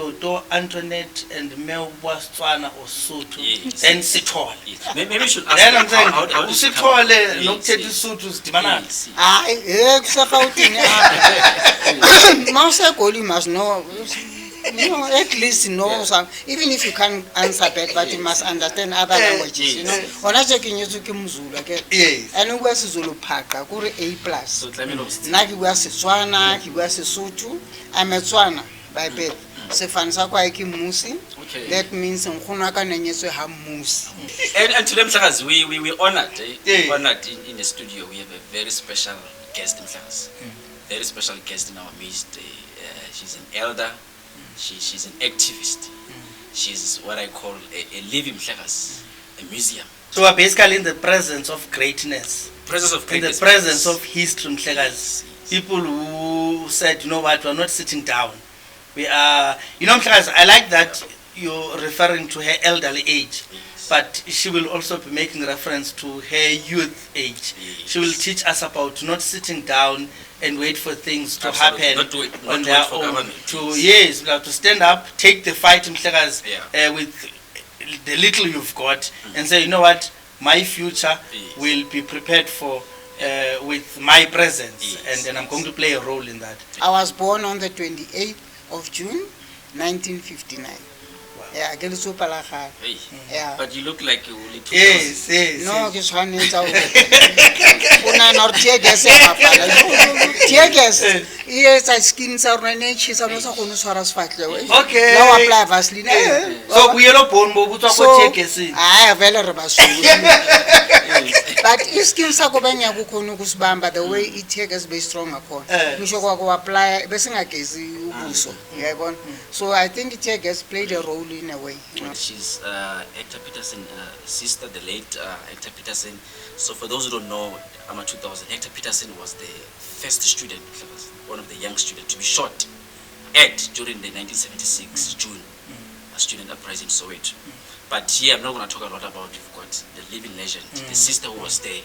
Toto, Antoinette, and Mel Botswana or Sotho, Yes. then Sithole. Yes. Maybe we should ask Then I'm saying, how does it come Sithole, about? Yes, look at the yes. Sotho, Dimana. Yes, yes. Mausa you must know. At least know some. Even if you can't answer back, but you must understand other languages. You know, when I check in Mzulu, okay. Yes. And we was Zulu Paka, Kuri A+. So let me know. Naki was Setswana, he was Sotho. I'm a Tswana by birth. Sefansa kwa iki Musi. Okay. That means Nkunaka Nenyeswe ha Musi. And to them, Mhlakazi, we honored, Yeah. honored in the studio. We have a very special guest, Mhlakazi. Very special guest in our midst. She's an elder. She's an activist. She's what I call a living Mhlakazi, a museum. So we're basically in the presence of greatness. Presence of In greatness. the presence of history, Mhlekazi. People who said, you know what, we're not sitting down. We are, you know, Mhlekazi, I like that you're referring to her elderly age, Yes. but she will also be making reference to her youth age. Yes. She will teach us about not sitting down and wait for things to Absolutely. happen Not to wait on their for own. government. Yes, we have to stand up, take the fight, Mhlekazi, Yeah. with the little you've got, and say, you know what, my future Yes. will be prepared for with my presence, Yes. and then I'm going to play a role in that. I was born on the 28th of June, 1959. Yeah, ke le sopa la gae. Hey. Yeah. But you look like you only 2000. Yes, yes. No, yes. ke tshwanetsa o nana or tear gas ya bapala. Tear gas e etsa skin sa rona ne tshisa no sa gone tshwara sefatlego. Okay. Now apply Vaseline. So buyelo bone bo butswa So, ko check I vele re ba sulu. But skin sa go banya go khona ukusibamba the way it tear gas be strong akho. Misho kwa go apply bese ngagezi ubuso. Uyayibona? So I think tear gas played a role in a way. You know? She's Hector Peterson, sister, the late Hector Peterson. So for those who don't know, I'm a 2000. Hector Peterson was the first student, one of the young students, to be shot at during the 1976 June student uprising in Soweto. But here I'm not going to talk a lot about. We've got the living legend, the sister who was there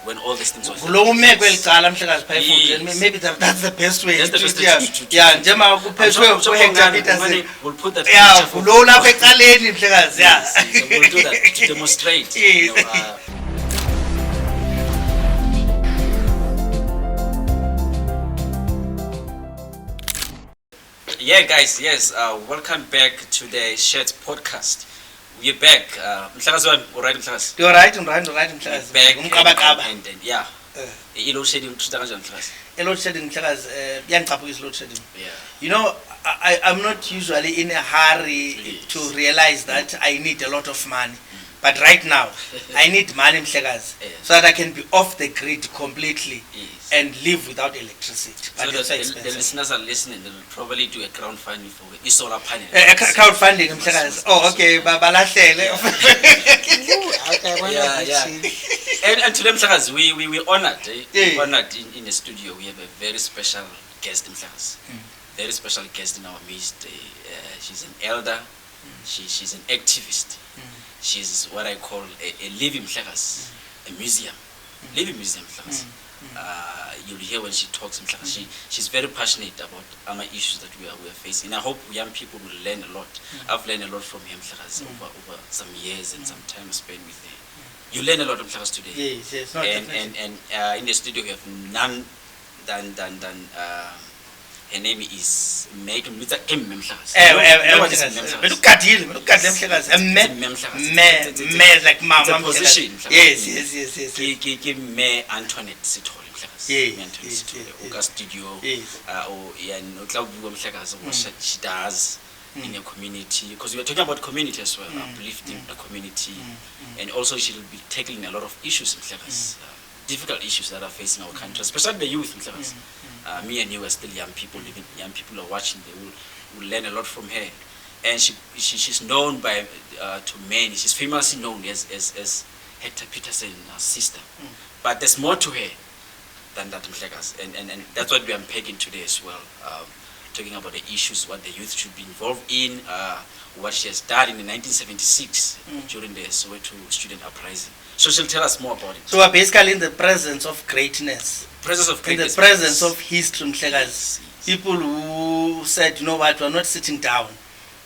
when all these things were Kulo umeko elicala Mhlekazi Yes. Payfoot. Maybe that's the best way. That's the best way to- Yeah, njengoba I'm kuphethwe sure uHector Ngani, Peterson. we'll put that Yeah, picture for kulo lapha ecaleni Mhlekazi. Yeah. Yes, so we'll do that to demonstrate. You know, yeah, guys, yes, welcome back to the Shared Podcast. We're back. Mhlakazi wami, alright, Mhlakazi? You're right, Mhlekazi. Back Umqabaqaba. and yeah. I-load shedding uthutha kanjani, Mhlakazi? Load shedding Mhlekazi, yangicaphukisa load shedding. Yeah. You know, I'm not usually in a hurry Yes. to realize that I need a lot of money. But right now, I need money, Mhlekazi, Yeah. so that I can be off the grid completely Yes. and live without electricity. So But it's so the expensive. listeners are listening, they'll probably do a crowdfunding for a solar panel. Crowdfunding, Mhlekazi. Oh, okay, balahlele. Okay, well, Yeah, yeah. And to them, Mhlakazi, we honored, Yeah. honored in the studio. We have a very special guest, Mhlakazi. Very special guest in our midst. She's an elder. She's an activist. She's what I call a living Mhlakazi, a museum, living museum Mhlakazi. You'll hear when she talks, Mhlakazi. She's very passionate about our issues that we are facing. And I hope young people will learn a lot. I've learned a lot from her, Mhlakazi, over some years and some time spent with her. You learn a lot of Mhlakazi today. Yes, yes, no, and definitely. in the studio we have none than her name is Megan Mr. M. Mhlakazi. Belugadile Mhlekazi. Me like mama. It's a position. Yes. Ke me Antoinette Sithole, Mhlakazi. Yes, Me Antoinette yes, Sithole. yes, Uka studio. Yes. Or no tla bua Mhlakazi what she does in the community, because we are talking about community as well, uplifting the community, and also she will be tackling a lot of issues, Mhlakazi. Difficult issues that are facing our country, especially the youth, Mhlakazi. Me and you are still young people, even young people are watching, they will learn a lot from her. And she's known by to many, she's famously known as Hector Peterson, sister. But there's more to her than that, Mhlekazi. And that's what we are unpacking today as well. Talking about the issues, what the youth should be involved in, what she has done in the 1976 during the Soweto student uprising. So she'll tell us more about it. So we're basically in the presence of greatness. Presence of greatness. In the presence of history, Mhlekazi. People who said, you know what, we're not sitting down.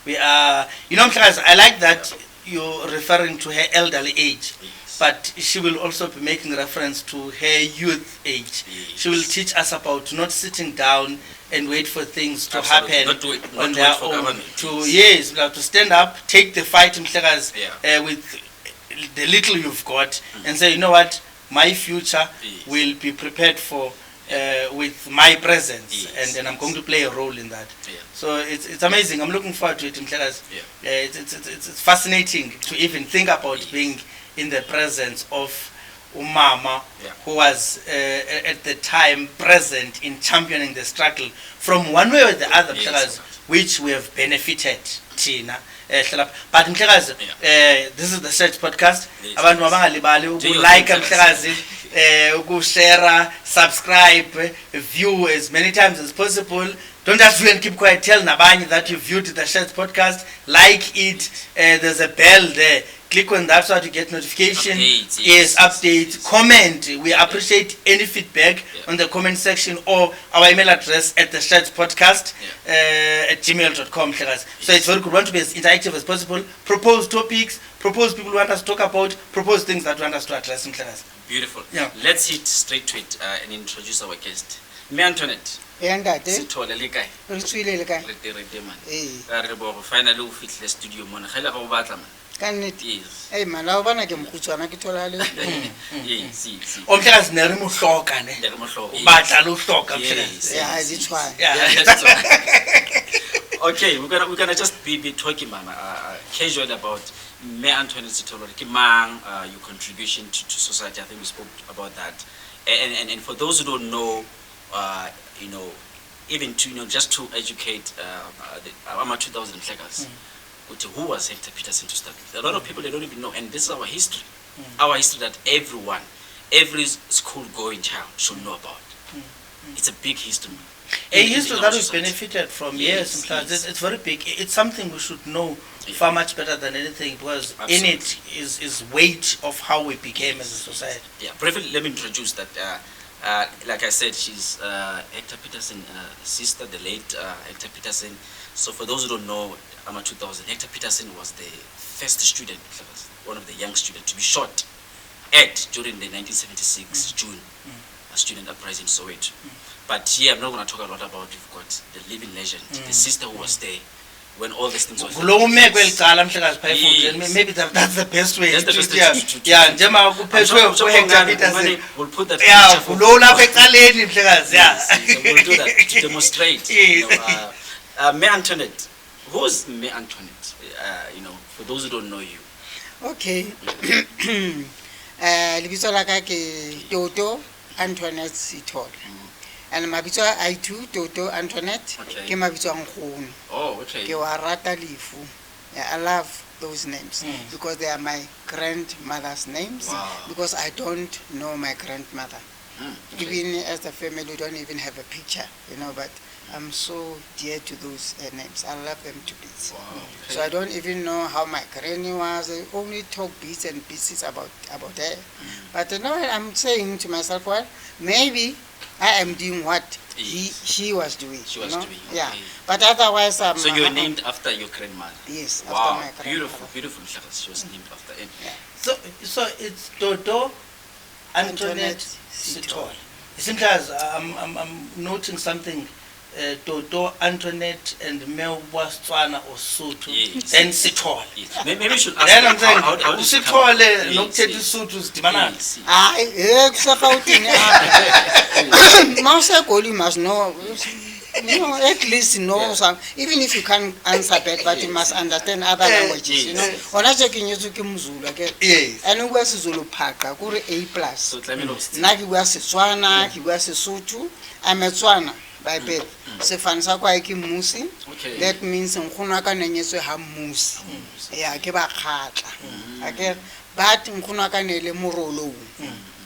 We are, Mhlekazi, I like that you're referring to her elderly age, Yes. but she will also be making reference to her youth age. Yes. She will teach us about not sitting down and wait for things to Absolutely. happen Not to wait- not on to their wait for own. government. To stand up, take the fight, Mhlekazi, Yeah. with the little you've got, and say, you know what, my future Yes. will be prepared for with my presence, Yes. and I'm going to play a role in that. Yeah. So it's amazing. I'm looking forward to it, Mhlekazi. Yeah. It's fascinating to even think about Yes. being in the presence of Umama, Yeah. who was at the time present in championing the struggle from one way or the other, Yes, Mhlekazi, right. which we have benefited, Tina. But Mhlekazi, this is the Search Podcast. Yes. Abantu mabangalibali Do your ukulike thing, Mhlekazi, ukushare, subscribe, view as many times as possible. Don't just view and keep quiet. Tell nabanye that you viewed the Shared Podcast. Like it. There's a bell there. Click on that so that you get notification. Updates, Yes, yes, updates. yes. Comment. We appreciate any feedback Yeah. on the comment section or our email address at the Shared Podcast at gmail.com. So it's very good. We want to be as interactive as possible. Propose topics. Propose people who want us to talk about. Propose things that we want us to address. Beautiful. Yeah. Let's hit straight to it and introduce our guest. Me Antoinette Ntate Sithole le kae? re tswile le kae Re tere man. ee Re bo finally o fitlile studio mona. Ga ile ga o batla man. ka nnete Yes. ei mala o bana ke mokhutswana ke thola le Yes, see. Omhlekazi ne re mo hloka ne. Ya ke mo hloka. O batla le ho hloka Yes. Mhlekazi. ya di tshwane Yeah. That's right. Okay, we're gonna just be talking, mama, casually about me Antoinette Sithole, your contribution to society. I think we spoke about that, and for those who don't know, even to just to educate our 2000 flaggers, who was Hector Peterson to start with. A lot of people they don't even know, and this is our history, our history that every school-going child should know about. It's a big history. A in history our that we've society. benefited from, Yes, yes, yes. it's very big. It's something we should know far much better than anything, because in it is weight of how we became as a society. Yeah, briefly, let me introduce that. Like I said, she's Hector Peterson, sister, the late Hector Peterson. So for those who don't know, I'm a 2000. Hector Peterson was the first student, one of the young students, to be shot at during the 1976 June student uprising in Soweto. But here I'm not going to talk a lot about. We've got the living legend, the sister who was there when all these things were. Kulo umeko elicala Mhlekazi Yes. Payfoot, maybe that's the best way. That's the best way Yeah, to- yeah, njengoba I'm kuphethwe sure- I'm sure Hector Ngani, Peterson. we'll put that Yeah, picture for- kulo lapha ecaleni Mhlekazi. Yes, Yeah. so we'll do that to demonstrate. Me Antoinette, who's Me Antoinette? For those who don't know you. okay lebitso la ka ke Toto Antoinette Sithole and mabitso a I2 Toto Antoinette Okay. ke mabitso a nkgono Oh, okay. ke wa rata lefu. Yeah, I love those names because they are my grandmother's names. Wow. Because I don't know my grandmother. Okay. Even as a family, we don't even have a picture, but I'm so dear to those names. I love them to bits. Wow, So I don't even know how my granny was. I only talk bits and pieces about her. But I'm saying to myself, well, maybe I am doing what she was doing. She was doing, Yeah. okay. But otherwise, So you were named after your grandmother. Yes, after Wow, my grandmother. beautiful, beautiful. She was named after. And So it's Toto Antoinette Sithole. Mhlekazi, I'm noting something. Toto Antoinette and Mewa Setswana or Sotho, Yes. then Sithole. yes. Maybe we should ask Then her I'm saying, how did she come Sithole, about? Yes, nokuthetha yes. iSotho sidibana. Yes, yes. Hayi, kusegauteng apha. Mawusegoli, you must know. At least know some. Even if you can't answer back, but you must understand other languages. yes. Ona tse ke nyetswe ke Mzulu ke. Yes. And o bua Sezulu phaqa kore A+. So tlamehile o se- Nna ke bua Setswana, ke bua Sesotho. I'm a Tswana by birth. Sefane sa kwa ke Mmusi. Okay. That means nkgono wa ka ne nyetswe ha Mmusi. Yeah, ke ba kgatla. Okay. But nkgono wa ka ne le Morolong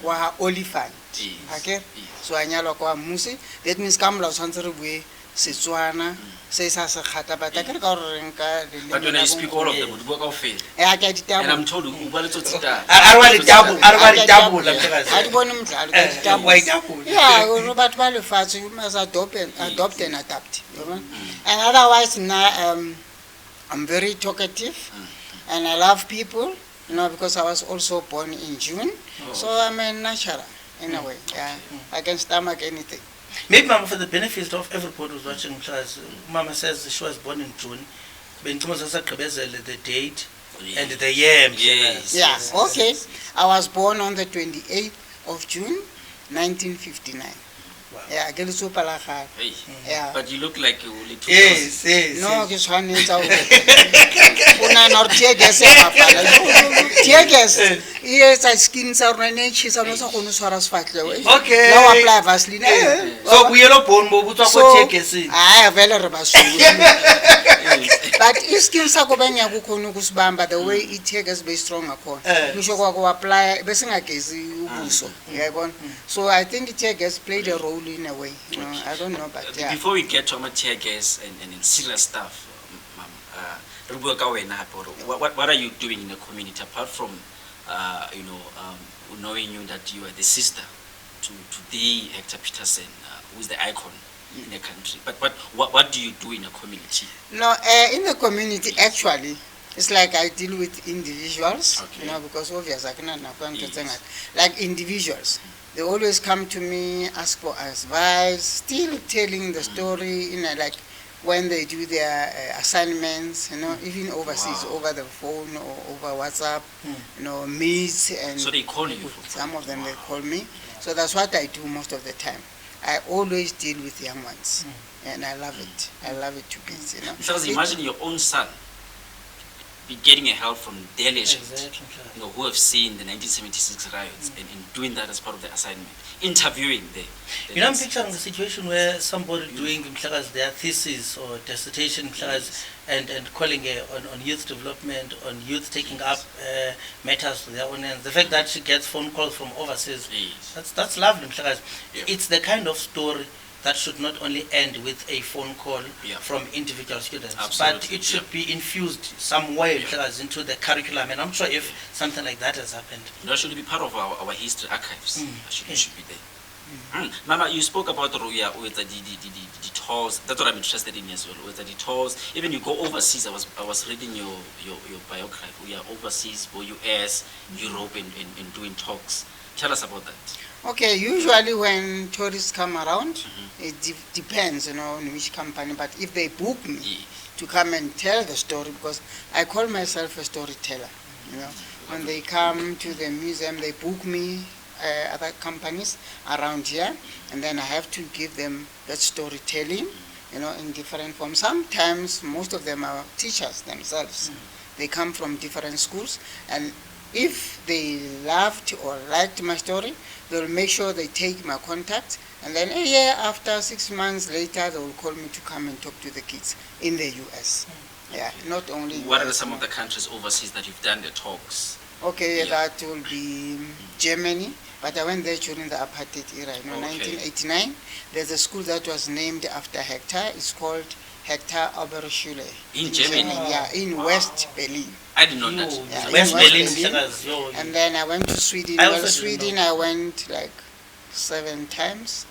wa Oliphant. Yes. Okay. Yes. So a nyalwa kwa Mmusi. That means ka molao tshwantse re bue Setswana se sa se kgata but a ke re ka gore reng ka But when I speak all of them, we work out fail. ya ke And I'm ditabo told you, ba le tsotsita. Arwali double, ha di bone mdlalo ka ditabo Why double? yeah gore batho ba lefatshe you must adopt and adapt you know? And otherwise na I'm very talkative, and I love people, because I was also born in June. So I'm a natural in a way. Yeah, I can stomach anything. Maybe, Mama, for the benefit of everybody who's watching class, Mama says she was born in June. The date and the year. Yes. Yeah, okay. I was born on the 28th of June, 1959. Wow. Yeah, ke le tsopa la gae. Hey. Yeah. But you look like you only 2000. Yes. No, ke tshwanetse ho una no tear gas e fapana. Tear gas e etsa skin sa rona ne tshisa no sa kgone swara sefatlego. Okay. Now apply Vaseline. So we yellow bone mo butswa ko check I vele re ba so. But iskin sa ko benya ku khona ukusibamba the way it tear gas be strong akho. Ngisho kwa ko apply bese ngagezi ubuso. Yayibona. So I think tear gas played a role in a way. I don't know, but yeah. Before we get to tear gas and serious stuff, what are you doing in the community apart from knowing you that you are the sister to the Hector Peterson, who's the icon in the country? But what do you do in the community? No, in the community actually, it's like I deal with individuals, Okay. because obviously I cannot like individuals. They always come to me, ask for advice, still telling the story, like when they do their assignments, even overseas, over the phone or over WhatsApp, meets, and So they call you? some of them they call me. So that's what I do most of the time. I always deal with young ones, and I love it. I love it to bits, Because imagine your own son be getting a help from their legends, Exactly. who have seen the 1976 riots and doing that as part of the assignment, interviewing the I'm picturing a situation where somebody doing their thesis or dissertation class and calling on youth development, on youth taking up matters to their own ends. The fact that she gets phone calls from overseas, Yes. that's lovely. Yeah. It's the kind of story that should not only end with a phone call from individual students, Absolutely. but it should be infused some way into the curriculum. And I'm sure if something like that has happened. That should be part of our history archives. It should be there. Mama, you spoke about Ruya with the tours. That's what I'm interested in as well. With the tours, even you go overseas. I was reading your biography. We are overseas, go US, Europe, and doing talks. Tell us about that. Okay, usually when tourists come around, it depends, on which company. But if they book me to come and tell the story, because I call myself a storyteller, when they come to the museum, they book me, other companies around here, and then I have to give them that storytelling, in different forms. Sometimes most of them are teachers themselves. They come from different schools, and if they loved or liked my story, they'll make sure they take my contact, and then a year after, 6 months later, they will call me to come and talk to the kids in the US. Yeah, not only What US, are some of the countries overseas that you've done the talks? Okay, Yeah. that will be Germany, but I went there during the apartheid era, 1989. There's a school that was named after Hector. It's called Hector Oberschule. In Germany? Yeah, in West Berlin. I didn't know that. Yeah, West in West Berlin. Berlin. And then I went to Sweden. I Well, also didn't Sweden know. I went like 7 times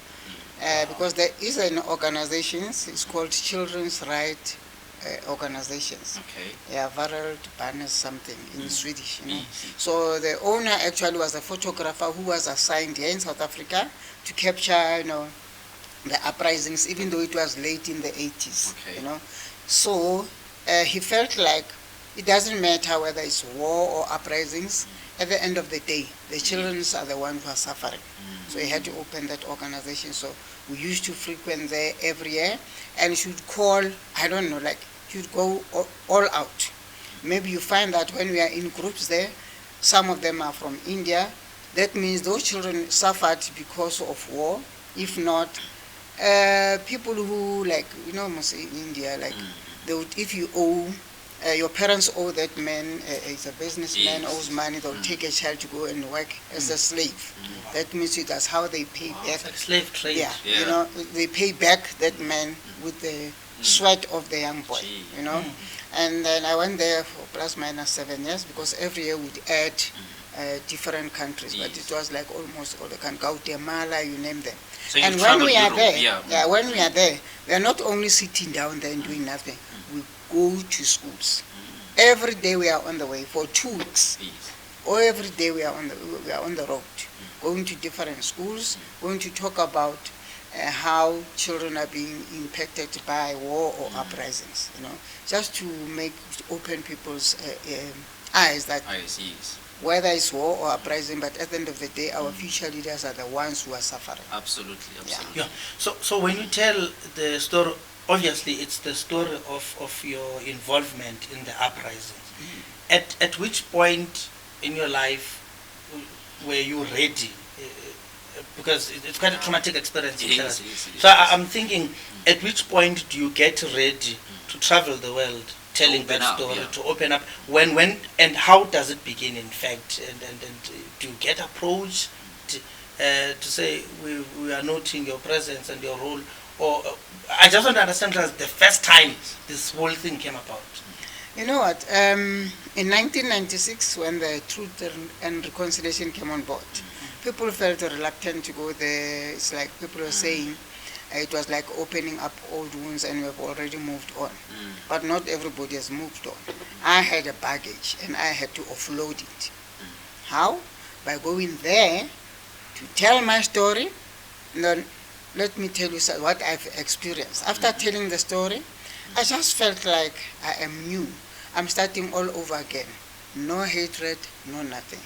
because there is an organization. It's called Children's Rights Organizations. Okay. Yeah, Varald Barnes something in Swedish. So the owner actually was a photographer who was assigned here in South Africa to capture, the uprisings, even though it was late in the 80s. Okay. So he felt like it doesn't matter whether it's war or uprisings. At the end of the day, the children are the ones who are suffering. So he had to open that organization. So we used to frequent there every year, and should call, I don't know, like you'd go all out. Maybe you find that when we are in groups there, some of them are from India. That means those children suffered because of war. If not, people who, like, must say in India, like, they would, if you owe, your parents owe that man, he's a businessman, Yes. owes money, they'll take a child to go and work as a slave. That means that's how they pay back. It's like slave trade. Yeah, Yeah. they pay back that man with the sweat of the young boy, Gee. And then I went there for plus minus 7 years because every year we'd add different countries, but Yes. it was like almost all the countries, Guatemala, you name them. So And you when traveled we are Europe, there, when we are there, we are not only sitting down there and doing nothing. We go to schools. Every day we are on the way for 2 weeks. Yes. Or every day we are on the road, going to different schools, going to talk about how children are being impacted by war or uprisings. Just to open people's eyes that Yes. whether it's war or uprising, but at the end of the day, our future leaders are the ones who are suffering. Absolutely. Yeah. So when you tell the story, obviously it's the story of your involvement in the uprising. At which point in your life were you ready? Because it's quite a traumatic experience. Yes. So I'm thinking, at which point do you get ready to travel the world telling that story, to open up? When and how does it begin, in fact? And do you get approached to say we are noting your presence and your role? Or I just want to understand, because the first time this whole thing came about. You know what? In 1996, when the Truth and Reconciliation came on board, people felt reluctant to go there. It's like people were saying it was like opening up old wounds and we've already moved on. But not everybody has moved on. I had a baggage and I had to offload it. How? By going there to tell my story. Then let me tell you what I've experienced. After telling the story, I just felt like I am new. I'm starting all over again. No hatred, no nothing.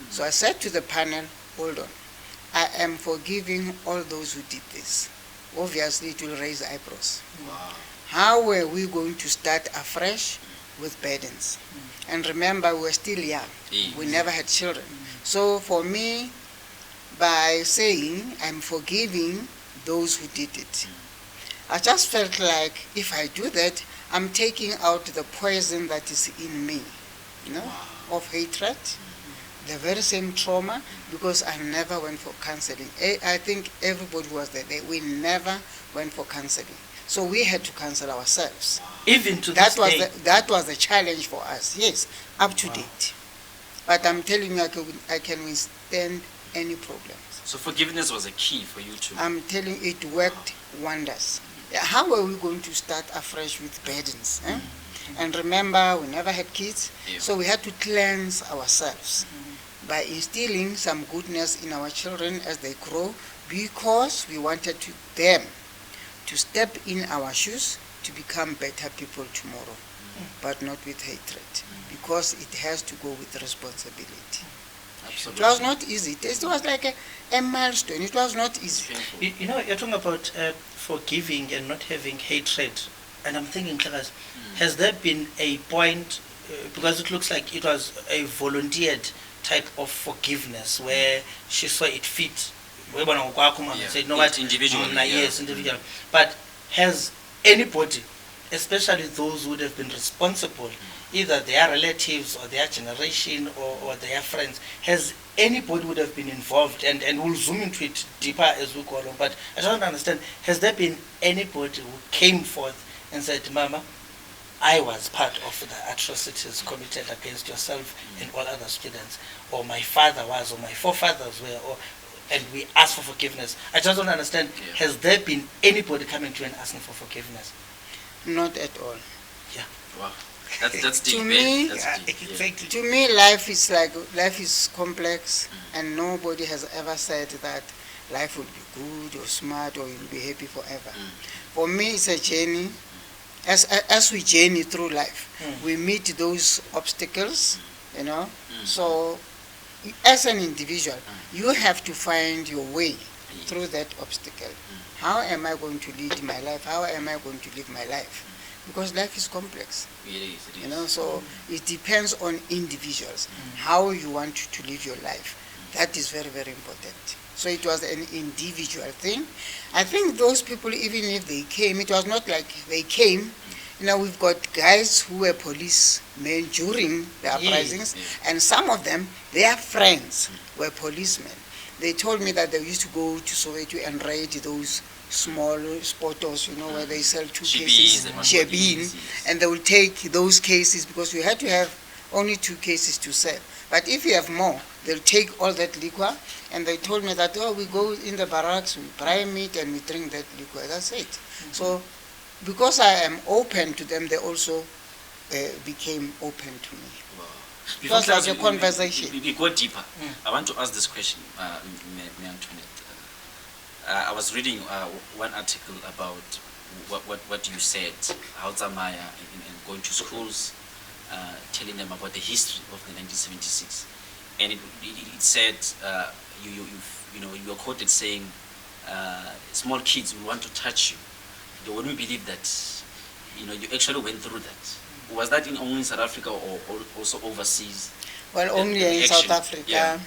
So I said to the panel, hold on. I am forgiving all those who did this. Obviously, it will raise eyebrows. Wow. How were we going to start afresh with burdens? And remember, we were still young. We never had children. So for me, by saying I'm forgiving those who did it, I just felt like if I do that, I'm taking out the poison that is in me, of hatred, the very same trauma, because I never went for counseling. I think everybody was there. We never went for counseling. So we had to counsel ourselves. Even to this day? That was the challenge for us, yes, up to date. But I'm telling you, I can withstand any problems. So forgiveness was a key for you too. I'm telling you, it worked wonders. How are we going to start afresh with burdens? And remember, we never had kids, so we had to cleanse ourselves by instilling some goodness in our children as they grow, because we wanted them to step in our shoes to become better people tomorrow, but not with hatred, because it has to go with responsibility. Absolutely. It was not easy. It was like a milestone. It was not easy. You're talking about forgiving and not having hatred, and I'm thinking, Claras, has there been a point, because it looks like it was a volunteered type of forgiveness where she saw it fit, said, no, what, individual, yes, individual. But has anybody, especially those who would have been responsible, either their relatives or their generation or their friends, has anybody would have been involved, and we'll zoom into it deeper as we go along, but I just want to understand, has there been anybody who came forth and said, Mama, I was part of the atrocities committed against yourself and all other students, or my father was, or my forefathers were, and we ask for forgiveness? I just want to understand, has there been anybody coming to you and asking for forgiveness? Not at all. Yeah. Wow. That's deep. To me, to me, life is complex, and nobody has ever said that life will be good or smart or you'll be happy forever. For me, it's a journey. As we journey through life, we meet those obstacles, So, as an individual, you have to find your way through that obstacle. How am I going to lead my life? How am I going to live my life? Because life is complex. It is. So it depends on individuals, how you want to live your life. That is very, very important. So it was an individual thing. I think those people, even if they came, it was not like they came. We've got guys who were policemen during the uprisings, and some of them, their friends were policemen. They told me that they used to go to Soweto and raid those small spotters, where they sell 2 cases, shebeen, and they will take those cases, because we had to have only 2 cases to sell. But if you have more, they'll take all that liquor, and they told me that, we go in the barracks, we buy meat, and we drink that liquor. That's it. So because I am open to them, they also became open to me. Wow. It was like a conversation. We go deeper. I want to ask this question, Antoinette. I was reading one article about what you said, how Zamaya and going to schools, telling them about the history of the 1976, and it said you were quoted saying small kids will want to touch you. They wouldn't believe that you actually went through that. Was that only in South Africa or also overseas? Well, only in South Africa, yeah.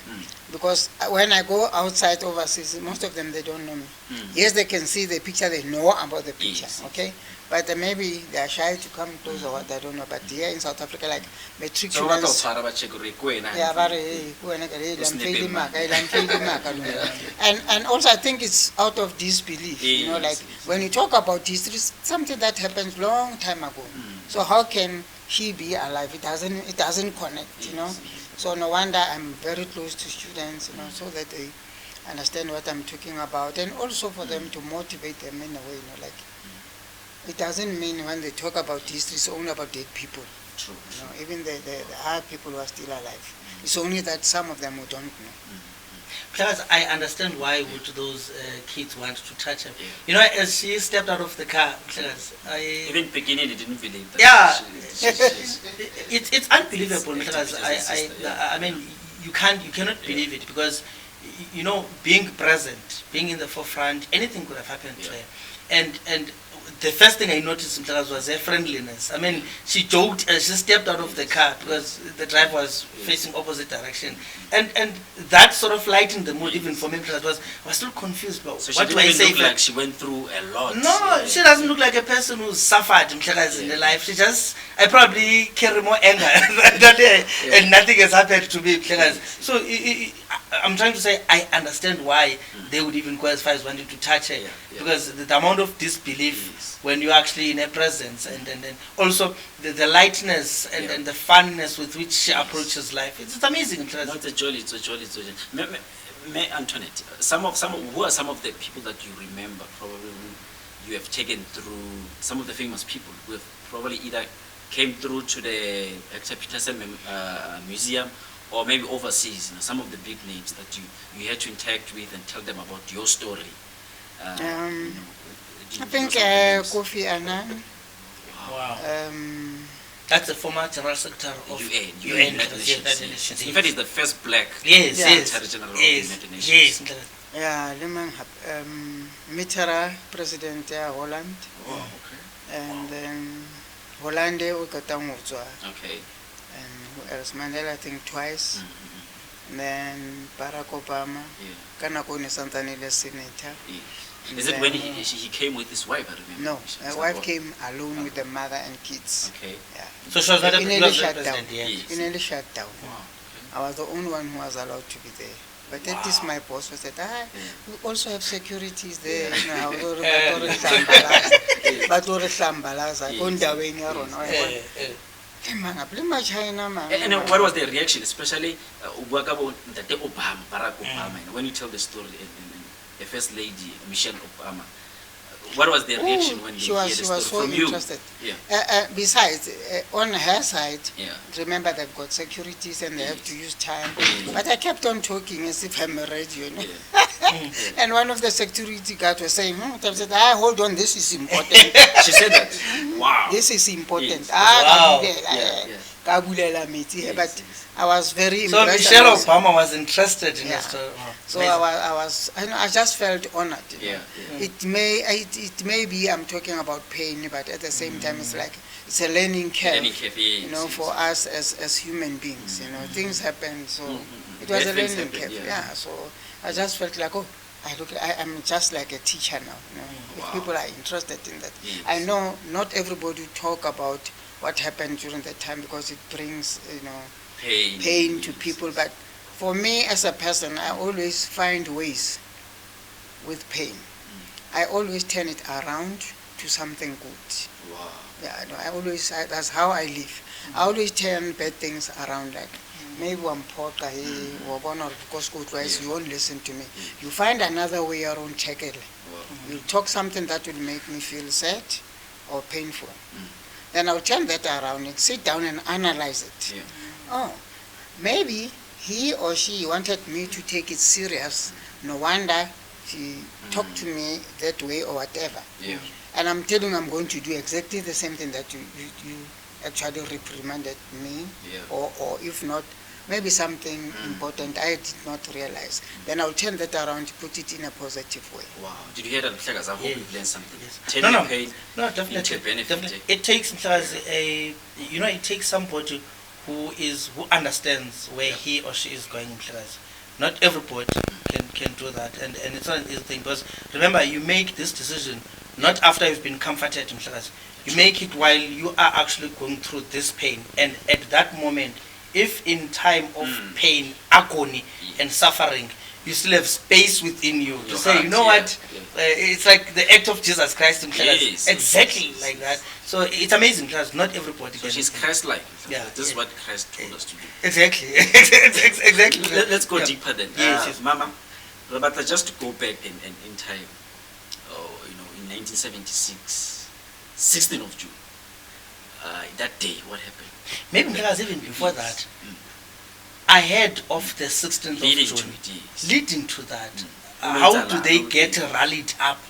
because when I go outside overseas, most of them, they don't know me. Yes, they can see the picture, they know about the picture, Yes. okay? But maybe they are shy to come close or what, I don't know. But here in South Africa, like matriculants, yeah, and also I think it's out of disbelief, like when you talk about history, it's something that happened long time ago. So how can he be alive? It doesn't connect, So no wonder I'm very close to students, so that they understand what I'm talking about, and also for them to motivate them in a way, like it doesn't mean when they talk about history, it's only about dead people. True. Even the other people who are still alive. It's only that some of them we don't know. Plus, I understand why would those kids want to touch her. Yeah. As she stepped out of the car, Even beginning, they didn't believe that. Yeah, it's unbelievable. I mean, you cannot believe it, because being present, being in the forefront, anything could have happened to her, and the first thing I noticed was her friendliness. I mean, she joked as she stepped out of the car because the driver was facing opposite direction, and that sort of lightened the mood even for me. I was still confused about so what do I say. She didn't look like she went through a lot. No, she doesn't look like a person who suffered in her life. I probably carry more anger and nothing has happened to me. So I'm trying to say I understand why they would even go as far as wanting to touch her, because the amount of disbelief when you're actually in her presence, and also the lightness and the funness with which she approaches life. It's amazing. No, it's a joy. May Antoinette, who are some of the people that you remember probably who you have taken through, some of the famous people who have probably either came through to the Hector Peterson Museum, or maybe overseas, some of the big names that you had to interact with and tell them about your story? I think Kofi Annan. Wow. That's the former General Secretary of UN, United Nations. Nations. In fact, he's the first black Secretary General of the United Nations. Yes. Yeah, Mitterrand, President Holland. Oh, okay. And then Hollande Ukatanguzwa. Okay. And who else? Mandela, I think twice. And then Barack Obama. Kanakone Santanile Senator. Is it when he came with his wife? I remember. No, my wife came alone with the mother and kids. Okay. Yeah. So she was not a president. Yes. In early shutdown. Wow. Okay. I was the only one who was allowed to be there. But that is my boss who said, we also have securities there. And what was the reaction, especially Barack Obama, when you tell the story, the First Lady, Michelle Obama? What was the reaction when she you hear was, the she story was so from you? interested. Yeah. Besides, on her side, Yeah. remember they've got securities and they have to use time. But I kept on talking as if I'm a radio, And one of the security guards was saying, I said, hold on, this is important. She said that. Wow. This is important. Yes. Wow. But I was very So impressed. Michelle Obama was interested in the story. So I just felt honored. Yeah. It may be I'm talking about pain, but at the same time it's like it's a learning curve. For us as human beings. Things happen. So it was a learning curve. So I just felt like, I'm just like a teacher now. If people are interested in that, I know not everybody talk about what happened during that time because it brings pain to people. But for me as a person, I always find ways with pain. I always turn it around to something good. Wow. Yeah, that's how I live. I always turn bad things around, like maybe one poker because you won't listen to me. You find another way around, check it. You talk something that will make me feel sad or painful. Then I'll turn that around and sit down and analyze it. Yeah. Oh, maybe he or she wanted me to take it serious. No wonder she talked to me that way or whatever. Yeah. And I'm telling you, I'm going to do exactly the same thing that you actually reprimanded me, Yeah. or if not, maybe something important I did not realize. Then I'll turn that around, put it in a positive way. Wow. Did you hear that, Mhlekazi? I hope Yes. you've learned something. Yes. Turn No, your no. pain No, into definitely. a benefit. Definitely. It takes it takes somebody who understands where he or she is going. Not everybody can do that, and it's not an easy thing, because remember, you make this decision not after you've been comforted. You make it while you are actually going through this pain, and at that moment, if in time of pain, agony, and suffering, you still have space within you to Your say, heart, you know yeah, what, yeah. it's like the act of Jesus Christ. Yes, Exactly yes, like yes. that. So it's amazing, because not everybody So can. she's Christ-like. Yeah, This is yeah. what Christ told us to do. Exactly. Exactly. Let's go Yeah. deeper then. Yes, yes. Mama, Roberta, just to go back in time, in 1976, 16th of June, that day, what happened? Maybe because even before that, I heard of the 16th Leading of to June. it, yes. Leading to that, Mm. how do they Mm. get rallied up,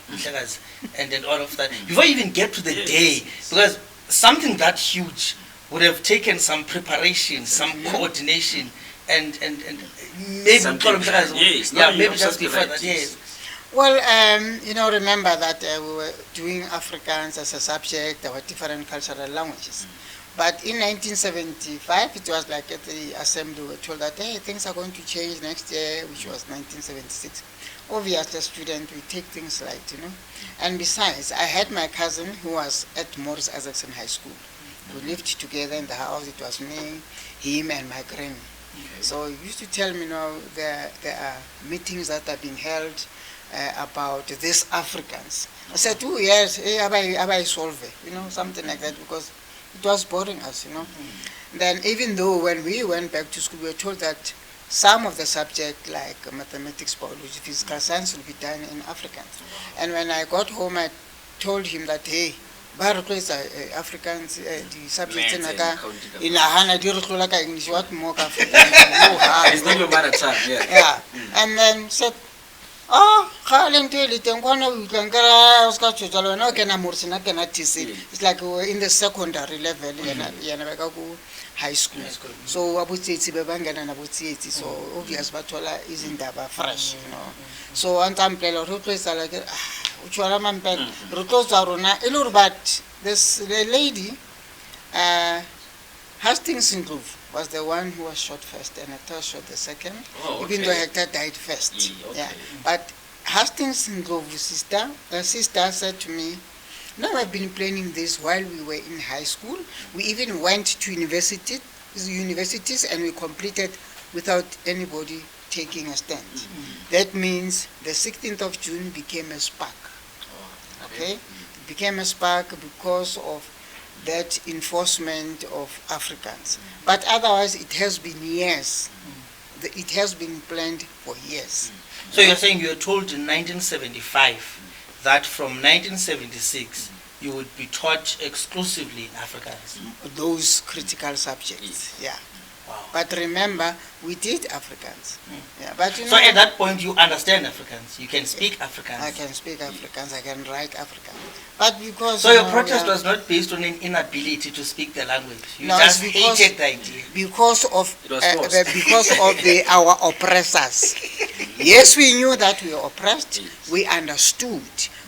and then all of that, before you even get to the Yes, day? yes. Because something that huge would have taken some preparation, some coordination, and maybe Something planned, yes. No, yeah, you're maybe just absolutely before right, that, yes. yes. Well, remember that we were doing Afrikaans as a subject, our different cultural languages. But in 1975, it was like at the assembly, we were told that, hey, things are going to change next year, which was 1976. Obviously, as a student, we take things light, And besides, I had my cousin who was at Morris Isaacson High School. We lived together in the house. It was me, him, and my granny. Okay. So he used to tell me, there are meetings that are being held about these Africans. I said, 2 years, I solve it, something like that, because it was boring us, Then even though when we went back to school, we were told that some of the subjects like mathematics, biology, physical science will be done in Afrikaans. And when I got home, I told him that, hey, Barclays Africans, the subjects in Hana, English, what more Afrikaans? It's not your mother tongue, yeah. Yeah. And then said, it's like we were in the secondary level, high school. So so obvious bathola izindaba fresh, So one time like but this lady Hastings in Grove was the one who was shot first, and Hector shot the second, even though Hector died first. Okay. But Hastings in Grove's sister said to me, now I've been planning this while we were in high school. We even went to universities and we completed without anybody taking a stand. That means the 16th of June became a spark. Okay? It became a spark because of that enforcement of Africans. But otherwise, it has been years. It has been planned for years. So you're saying you were told in 1975 that from 1976 you would be taught exclusively in Afrikaans. Those critical subjects, yeah. Wow. But remember, we did Afrikaans. Yeah, but So at that point you understand Afrikaans. You can speak Afrikaans. I can speak Afrikaans, I can write Afrikaans. But because So your protest was not based on an inability to speak the language. You just hated the idea. Because of It was forced. because of our oppressors. Yes, we knew that we were oppressed. Yes. We understood.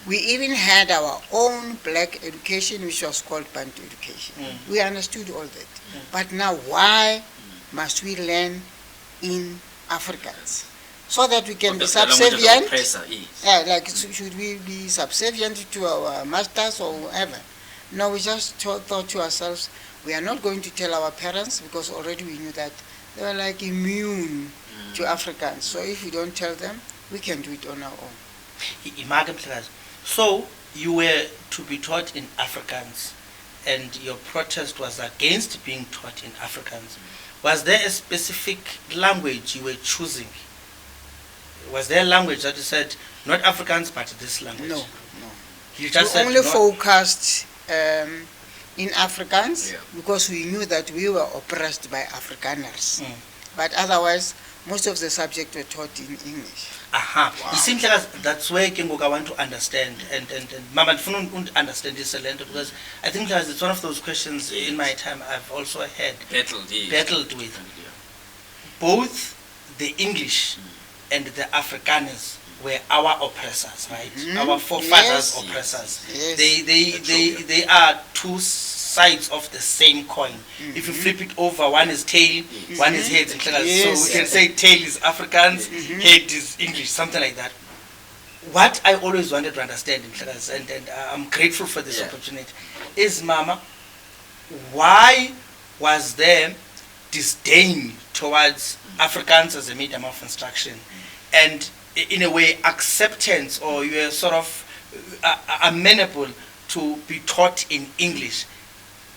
We even had our own black education, which was called Bantu education. We understood all that. But now, why must we learn in Afrikaans? So that we can be subservient. Yeah, like should we be subservient to our masters or whoever? No, we just thought to ourselves, we are not going to tell our parents, because already we knew that they were like immune to Afrikaans. So if we don't tell them, we can do it on our own. So you were to be taught in Afrikaans, and your protest was against being taught in Afrikaans. Was there a specific language you were choosing? Was there a language that you said, not Afrikaans, but this language? No. You just We said only not. focused in Afrikaans, Yeah. because we knew that we were oppressed by Afrikaners. Mm. But otherwise, most of the subjects were taught in English. Aha. You see, that's where I want to understand, and Mama understand this a lot, because I think it's one of those questions in my time I've also had battled with. Yeah. Both the English and the Afrikaners were our oppressors, right? Our forefathers' Yes. oppressors. Yes. They are two sides of the same coin. If you flip it over, one is tail, one is head. Yes. So we can say tail is Afrikaans, head is English, something like that. What I always wanted to understand, and I'm grateful for this opportunity, is, Mama, why was there disdain towards Afrikaans as a medium of instruction, and in a way acceptance, or you are sort of amenable to be taught in English?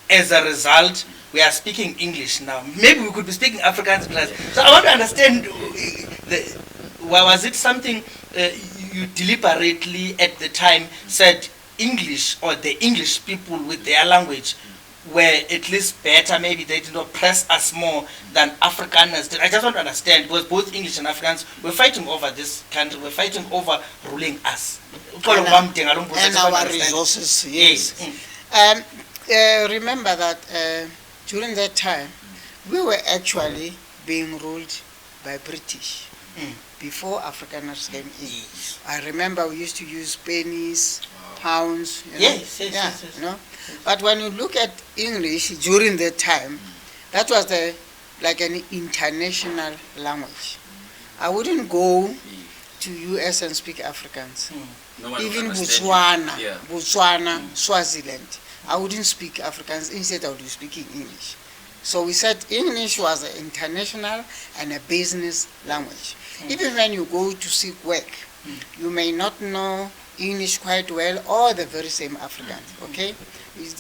As a result, we are speaking English now. Maybe we could be speaking Afrikaans in class. So I want to understand, was it something you deliberately at the time said English, or the English people with their language were at least better, maybe they did not press us more than Afrikaners did? I just want to understand, because both English and Afrikaans were fighting over this country, we're fighting over ruling us. And our resources, yes. Remember that during that time, we were actually being ruled by British before Afrikaners came in. Yes. I remember we used to use pennies, pounds. Yes. You know? But when you look at English during that time, that was like an international language. I wouldn't go to US and speak Afrikaans. No one Even would understand Botswana, you. Yeah. Botswana, Swaziland, I wouldn't speak Afrikaans. Instead, I would be speaking English. So we said English was an international and a business language. Even when you go to seek work, you may not know English quite well, or the very same Afrikaans. Okay,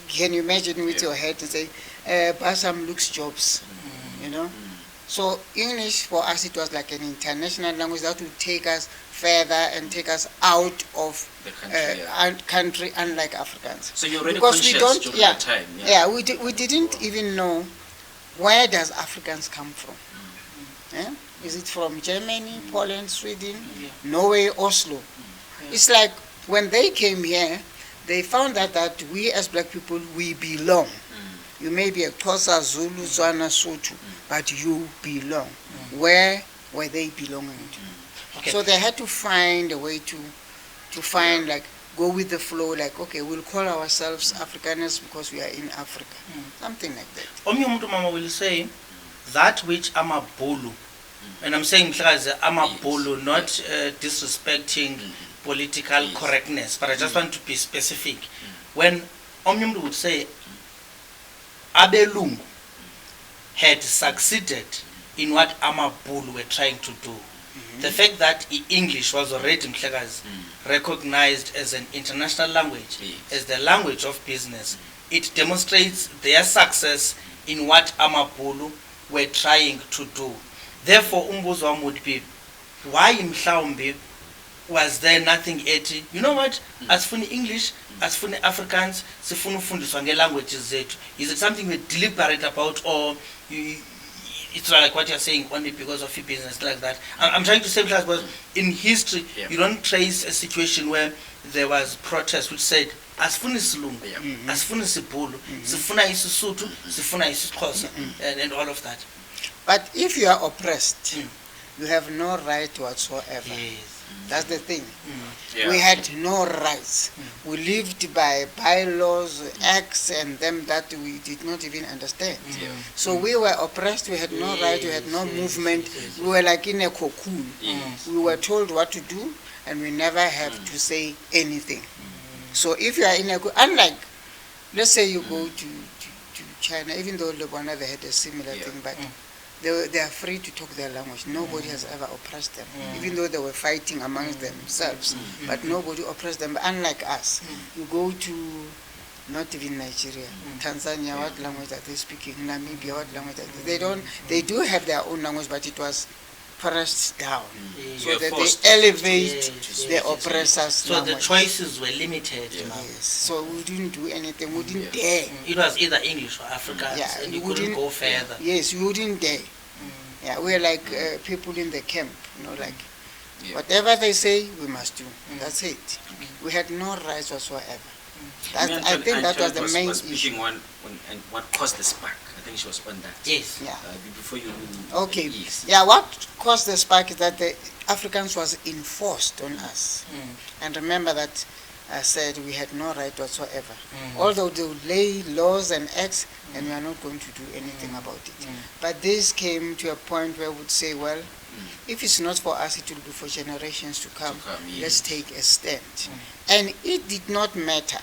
can you imagine with your head and say, "Basam looks jobs," you know? So English for us, it was like an international language that would take us further and take us out of The country, country, unlike Afrikaans. So you're already Because we conscious don't- during yeah. that time. We didn't even know where does Afrikaans come from. Is it from Germany, Poland, Sweden, Norway, Oslo? It's like when they came here, they found that we as black people, we belong. You may be a Xhosa, Zulu, Tswana, Sotho, but you belong. Where were they belonging to? Okay. So they had to find a way to find, like, go with the flow, like, okay, we'll call ourselves Afrikaners because we are in Africa. Something like that. Omnye umuntu, Mama, will say that which amabhulu, and I'm saying amabhulu, not disrespecting political correctness, but I just want to be specific. When omnye umuntu would say abelungu had succeeded in what amabhulu were trying to do, the fact that English was already recognized as an international language, as the language of business, it demonstrates their success in what amabhulu were trying to do. Therefore, umbuzo wami would be, why mhlawumbe was there nothing ethi, you know what, asifuni English, asifuni Afrikaans, sifuna ufundiswa nge-languages zethu? Is it something we're deliberate about, or it's not like what you're saying only because of your business, like that? I'm trying to say, because in history, you don't trace a situation where there was protest which said, asifuni silungu, asifuni sibhulu, sifuna isiSotho, sifuna isiXhosa, and all of that. But if you are oppressed, you have no right whatsoever. Yes. That's the thing. Yeah. We had no rights. We lived by bylaws, acts, and them that we did not even understand. So we were oppressed, we had no right, we had no movement. We were like in a cocoon. We were told what to do, and we never have to say anything. So if you are in a, unlike, let's say you go to China, even though Lebanon, they had a similar thing, but they are free to talk their language. Nobody has ever oppressed them, even though they were fighting amongst themselves. But nobody oppressed them. Unlike us, you go to not even Nigeria, Tanzania, what language are they speaking? Namibia, what language are they? They do have their own language, but it was pressed down, Yes. so You're that forced they to- elevate Yes, the yes. oppressors. So the numbers. choices were limited. ma'am. Yes. So we didn't do anything. We didn't Yeah. dare. It was either English or Afrikaans, Yeah, and you you couldn't wouldn't- go further. Yes, we wouldn't dare. Yeah, we're like people in the camp. Like Yeah. whatever they say, we must do. That's it. We had no rights whatsoever. That, I think that was the main was issue. speaking on and what caused the spark. I think she was on that. Yes. Yeah. Before you. Okay. Yes. Yeah, what caused the spark is that the Africans was enforced on us. And remember that I said we had no right whatsoever. Although they would lay laws and acts, and we are not going to do anything about it. But this came to a point where we would say, well, if it's not for us, it will be for generations to come. Let's take a stand. And it did not matter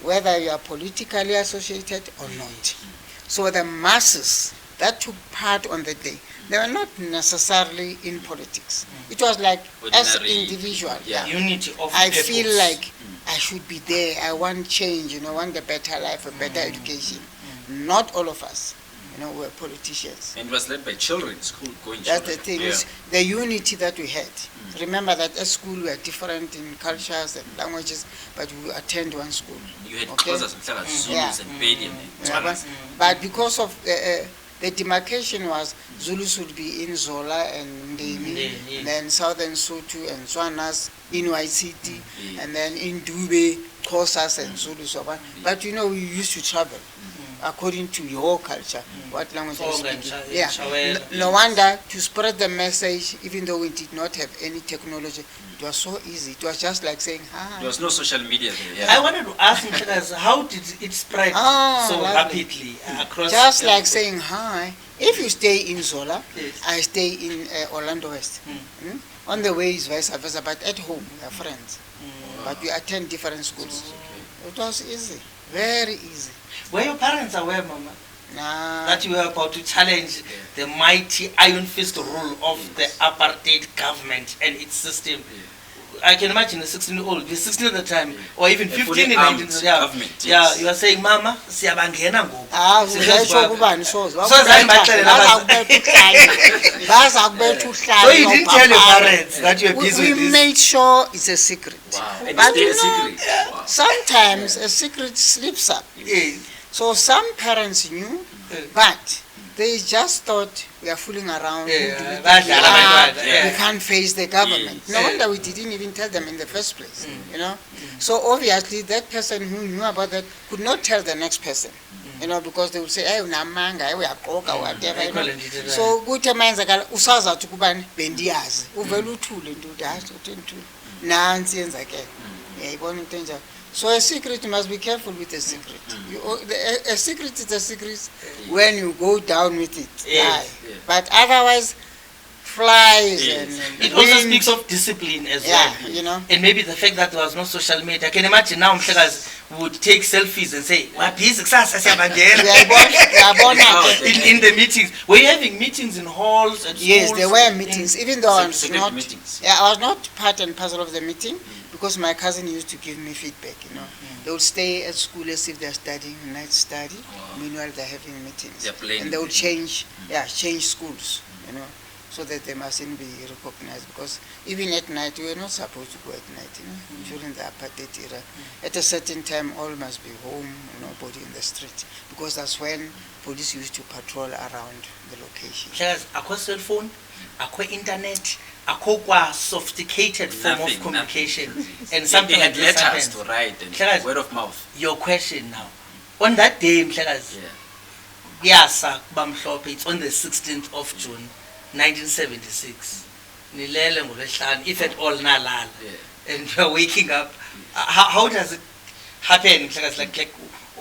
whether you are politically associated or not. So the masses that took part on the day, they were not necessarily in politics. It was like as Ordinary individual. people, yeah. Unity of I purpose. feel like I should be there. I want change, want a better life, a better education. Not all of us, were politicians. And it was led by children, school going That's children. the thing, Yeah. is the unity that we had. Remember that at school we are different in cultures and languages, but we attend one school. You had Okay. Xhosas and Hlanga, Zulus Yeah. and Bedi and Yeah, Tswanas. but because of the demarcation was Zulus would be in Zola and Ndemi, Yeah. then Southern Sotho and Tswanas in YCT, and then in Dube, Xhosas and Zulus. But we used to travel according to your culture, what language you Tonga and speak. Sha- Yeah. Shawela. No wonder to spread the message, even though we did not have any technology, it was so easy. It was just like saying hi. There was no social media there. I Yeah. wanted to ask Mhlekazi, how did it spread so Lovely. rapidly across? Just like saying hi. If you stay in Zola, Yes. I stay in Orlando West. On the way is vice versa, but at home we are friends. But we attend different schools. It was easy, very easy. Were your parents aware, Mama, Nah, that you were about to challenge the mighty iron fist rule of the apartheid government and its system? I can imagine a 16-year-old, you're 16 at the time, or even A 15 fully in armed 19. Yeah, government, yeah, yes. you are saying, Mama, siyabangena ngoku. uzayisho kubani soze Sozani baxelela abazali. baza kubetha uhlalo. So you didn't tell your parents that you were busy We with this? made sure it's a secret. Wow. And But it's still a secret. Wow. Sometimes a secret slips up. Yes. So some parents knew, but they just thought we are fooling around. Yeah, Who do we think badla we are? abantwana, yeah. We can't face the government. Yes. No wonder we didn't even tell them in the first place. So obviously that person who knew about that could not tell the next person. Because they would say, hey, unamanga, hey, uyaqoka, whatever. So kuthi menzakala usazathi kubani bendiyazi. Uvela uthule nto hayi uthule. Nansi yenzakele. Yayibona into enjalo. So a secret, you must be careful with a secret. A secret is a secret when you go down with it. Yes. Aye. But otherwise, flies Yes. and It also wind, speaks of discipline as yeah, well. And maybe the fact that there was no social media. I can imagine now Mhlekazi would take selfies and say, "Wabhizi kusasa siyabangena." Uyabona ke. in the meetings. Were you having meetings in halls at Yes, schools? there were meetings, even though I was Secret not. meetings. Yeah, I was not part and parcel of the meeting because my cousin used to give me feedback. They would stay at school as if they're studying night study. Meanwhile, they're having meetings, They're playing. and they would change schools. So that they mustn't be recognized, because even at night we were not supposed to go at night. During the apartheid era, at a certain time all must be home, nobody in the street, because that's when police used to patrol around the location. Mhlekazi, akho cell phone, akho internet, akho kwa sophisticated form Nothing, of communication, nothing. and something they like had this letters happens. to write and Mhlekazi, word of mouth. Your question now. On that day, Mhlekazi, Yeah. Yasa Bamhlophe, it's on the 16th of June, 1976. Nilele ngolwesihlanu, if at all nalala, Yeah. and you're waking up. How does it happen? Like,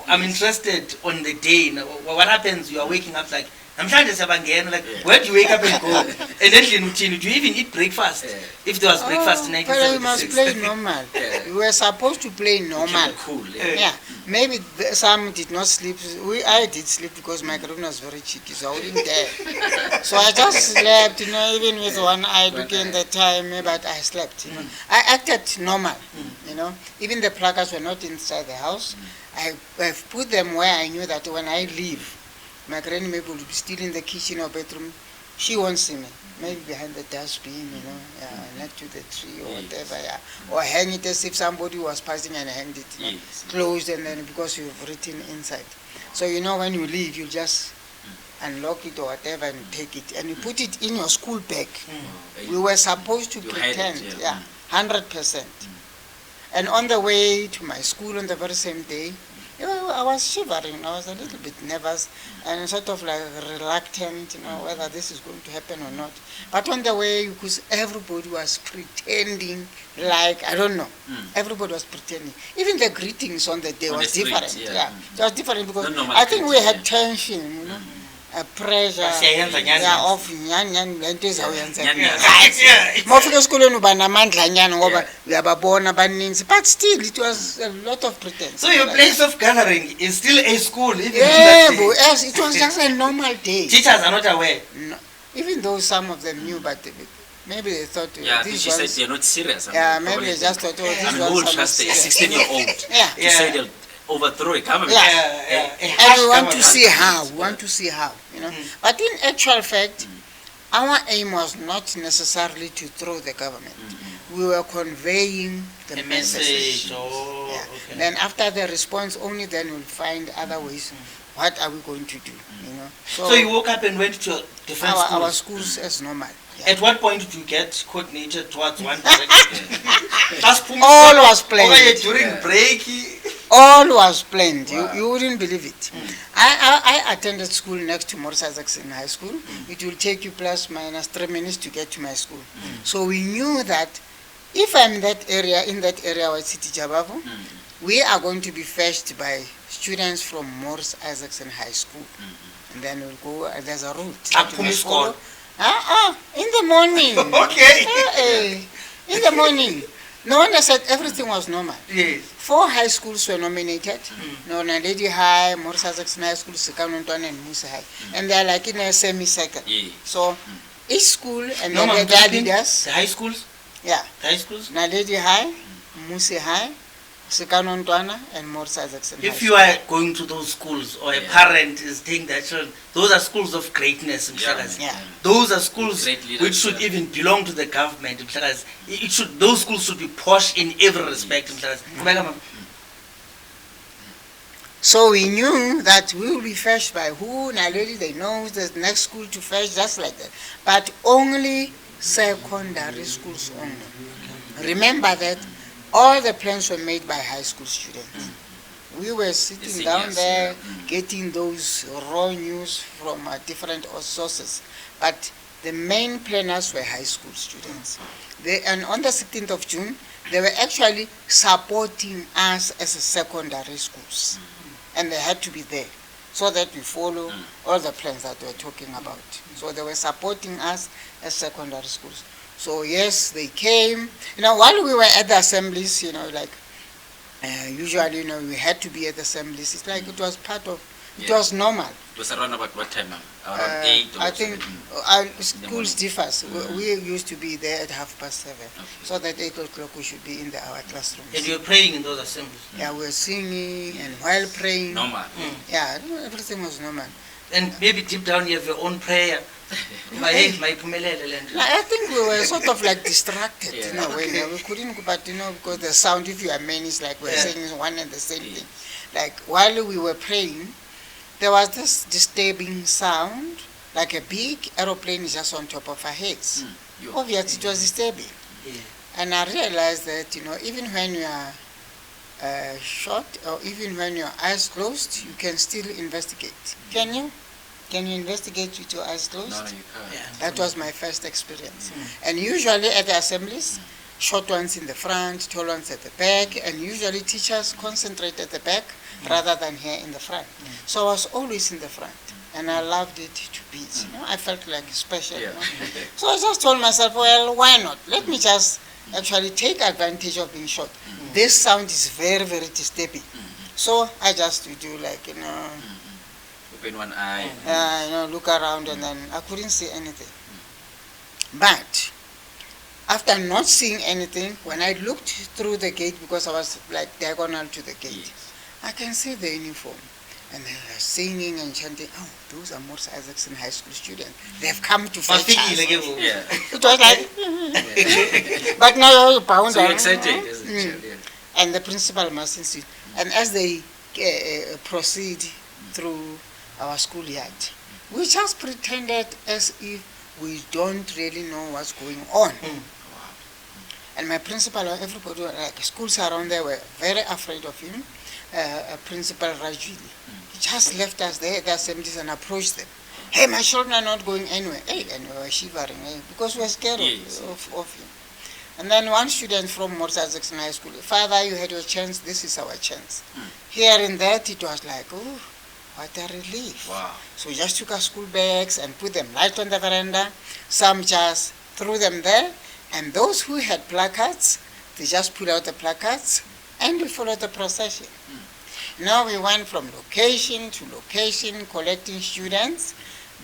I'm interested on the day. What happens? You are waking up like, namhlanje siyabangena. Like, Yeah. where do you wake up and go? And then do you even eat breakfast? Yeah. If there was breakfast in But we must 1976. play normal. Yeah. We were supposed to play normal. Keep it cool. Yeah, maybe some did not sleep. I did sleep because my grandma was very cheeky, so I wouldn't dare. So I just slept, even with one eye looking the time, but I slept. I acted normal, Even the placards were not inside the house. I've put them where I knew that when I leave, my grandmother would be still in the kitchen or bedroom She won't see me. Maybe behind the dustbin, next to the tree or whatever, or hang it as if somebody was passing and hanged it, Yes. closed, and then because you've written inside. So when you leave, you just unlock it or whatever and take it, and you put it in your school bag. We were supposed to You hide it, pretend, yeah. 100%. And on the way to my school on the very same day, I was shivering. I was a little bit nervous and sort of like reluctant, whether this is going to happen or not. But on the way, because everybody was pretending like, I don't know, everybody was pretending. Even the greetings on the day On was the street, different. yeah. It was different because Not normal I think we greetings, had yeah. tension, a pressure, Siyayenza nyani. of nyani le nto ezawuyenza. Nyani. Yeah. Mawufika esikolweni uba namandla nyana ngoba uyababona baninzi, but still it was a lot of pretense. So your place of gathering is still a school, even Yeah, that day. yes, it was just a normal day. Teachers are not aware. No, even though some of them knew, but maybe they thought Yeah, I think these she said ones. they're not serious. Yeah, maybe they just thought, these I mean, ones who will are not trust a serious. 16-year-old Yeah. to say they'll overthrow a government? A And harsh we want to government. see how. We want to see how. But in actual fact, our aim was not necessarily to throw the government. We were conveying the A message. message. Oh, Yeah. okay. Then after the response, only then we'll find other ways. What are we going to do? So you woke up and went to different our schools. schools as normal. Yeah. At what point did you get coordinated towards one direction? Just All was planned. Okay, during Yeah. break. All was planned. Wow. You wouldn't believe it. I attended school next to Morris Isaacson High School. It will take you plus minus 3 minutes to get to my school. So we knew that if I'm in that area where City Jabavu, we are going to be fetched by students from Morris Isaacson High School. And then we'll go, there's a route. that you must follow. In the morning. Okay. In the morning. No wonder said everything was normal. Yes. 4 high schools were nominated. Lady High, Morris Isaacson High School, Sikanuntwana and Musa High. And they're like in a semicircle. Yeah. So each school and No, then ma'am, their do you mean leaders. the high schools? Yeah. The high schools? Lady High, Musa High, Sikanuntwana and Morris Isaacson High If you are going to those schools or a Yeah. parent is taking their children, those are schools of greatness in Mhlakazi. Yeah. Those are schools Great leaders, which should yeah. even belong to the government in Mhlakazi. Those schools should be posh in every respect in Mhlakazi. Kubeka, ma'am. So we knew that we will be fetched by who, Naledi, they know the next school to fetch, just like that. But only secondary schools only. Remember that all the plans were made by high school students. We were sitting The down seniors, there, yeah. getting those raw news from different sources. But the main planners were high school students. And on the 16th of June, they were actually supporting us as a secondary schools. And they had to be there so that we follow all the plans that we're talking about. So they were supporting us as secondary schools. So yes, they came. While we were at the assemblies, usually, we had to be at the assemblies. It's like it was part of, it Yeah. was normal. It was around about what time, ma'am? Around 8 or I think 7? schools morning. differs. We used to be there at 7:30, Okay. so that 8 o'clock we should be in our classrooms. And you're praying in those assemblies. Yeah, we were singing, and while praying, Normal. yeah, everything was normal. And maybe deep down you have your own prayer. Hey, mayiphumelele le nto. I think we were sort of like distracted in a way. Okay. We couldn't, but because the sound, if you are many, it's like we're saying one and the same thing. Like while we were praying, there was this disturbing sound, like a big aeroplane is just on top of our heads. You- Obviously, it was disturbing. Yeah. And I realized that, even when you are shot or even when your eyes closed, you can still investigate. Can you? Can you investigate with your eyes closed? No, you can't. Yeah. That was my first experience. And usually at the assemblies, short ones in the front, tall ones at the back, and usually teachers concentrate at the back rather than here in the front. So I was always in the front, and I loved it to bits. I felt like special. Yeah. So I just told myself, well, why not? Let me just actually take advantage of being short. This sound is very, very disturbing. So I just would do like, Open one eye. look around, and then I couldn't see anything. But after not seeing anything, when I looked through the gate, because I was like diagonal to the gate, Yes. I can see the uniform. And they were singing and chanting, oh, those are Morse Isaacson High School students. They've come to fetch us. Yeah. It was like, but now you're bound. So you're excited, isn't it? Yeah. And the principal must insist. And as they proceed through our schoolyard, we just pretended as if we don't really know what's going on. And my principal, everybody, like schools around there were very afraid of him. Principal Rajuli. He just left us there, the assemblies, and approached them. Hey, my children are not going anywhere. Hey, and we were shivering, because we were scared of him. And then one student from Morse Isaacson High School, Father, you had your chance, this is our chance. Hearing that, it was like, oh, what a relief. Wow. So we just took our school bags and put them right on the veranda. Some just threw them there. And those who had placards, they just pulled out the placards and we followed the procession. Now we went from location to location collecting students,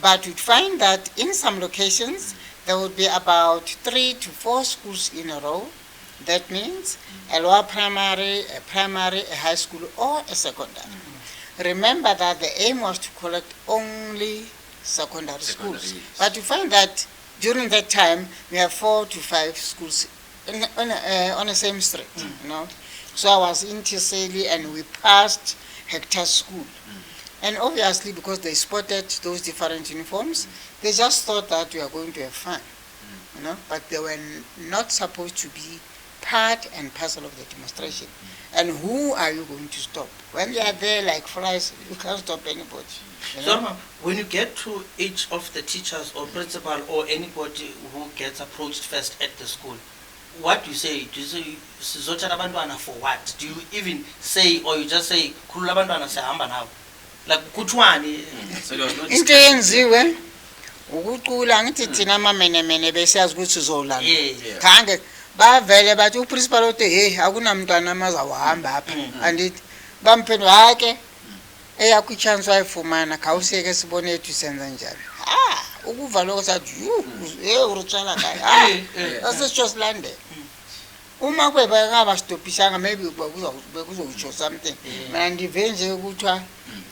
but we'd find that in some locations there would be about 3 to 4 schools in a row. That means a lower primary, a high school, or a secondary. Remember that the aim was to collect only secondary schools. But you find that during that time we have 4 to 5 schools on the same street. You know. So I was in Tiseli and we passed Hector School. And obviously because they spotted those different uniforms, they just thought that we are going to have fun. You know, but they were not supposed to be part and parcel of the demonstration. And who are you going to stop? When they are there like flies, you can't stop anybody. You know? So, when you get to each of the teachers or principal or anybody who gets approached first at the school, what do you say? Do you say "Sizotshela abantwana" for what? Do you even say, or you just say "Khulula abantwana siyahamba nabo"? Like kuthiwani? So there was no into yenziwe ukucula ngithi thina amamenemene besiyazi ukuthi uzolanda khange bavele bathi uprincipal uthi hey akunamntwana amazawahamba apha andithi bamphendula hake eyakho ichance wayifumana khawuseke sibone ethu senza njani ukuva lokho sathi urutshala ngayo asisho silande uma kwebekabastopishanga maybe bekuzowutsho something mina ndive nje ukuthiwa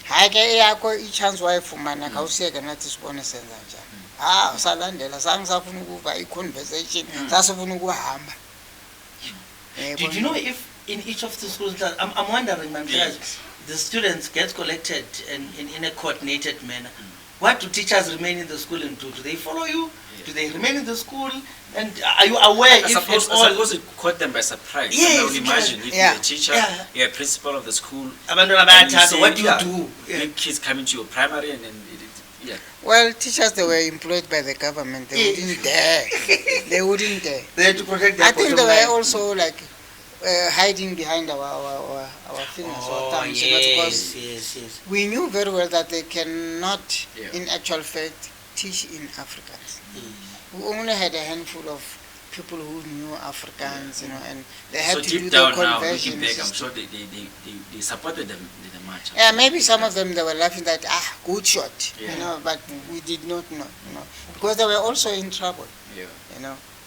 hake eyakho ichance wayifumana khawuseke nathi sibone senza njani usalandela sangisafuna ukuva i-conversation sasifuna ukuhamba. Did you know if in each of the schools, I'm wondering, the students get collected in a coordinated manner. What do teachers remain in the school and do? Do they follow you? Do they remain in the school? And are you aware I suppose it caught them by surprise. Yes, I would imagine if you're a teacher, you're a principal of the school, what do you do? Big kids coming to your primary and then Well, teachers, they were employed by the government. They wouldn't dare. They wouldn't dare. They had to protect their I think they were also like hiding behind our fingers or thumbs, because we knew very well that they cannot, in actual fact, teach in Afrikaans. We only had a handful of people who knew Afrikaans, and they had to do the conversion. I'm sure they supported them much. Yeah, maybe some of them they were laughing that good shot, but we did not know, because they were also in trouble.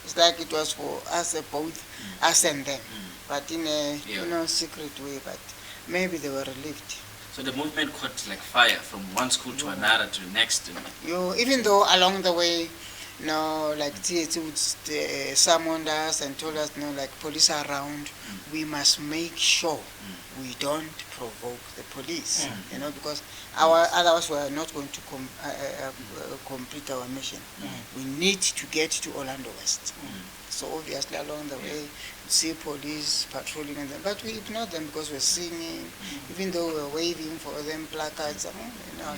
It's like it was for us both, us and them, but in a secret way. But maybe they were relieved. So the movement caught like fire from one school to another to the next. Even though along the way, like summoned us and told us, like police are around, we must make sure we don't provoke the police, because otherwise we are not going to complete our mission. We need to get to Orlando West. So obviously along the way, we see police patrolling them, but we ignore them because we're singing, even though we're waving for them placards,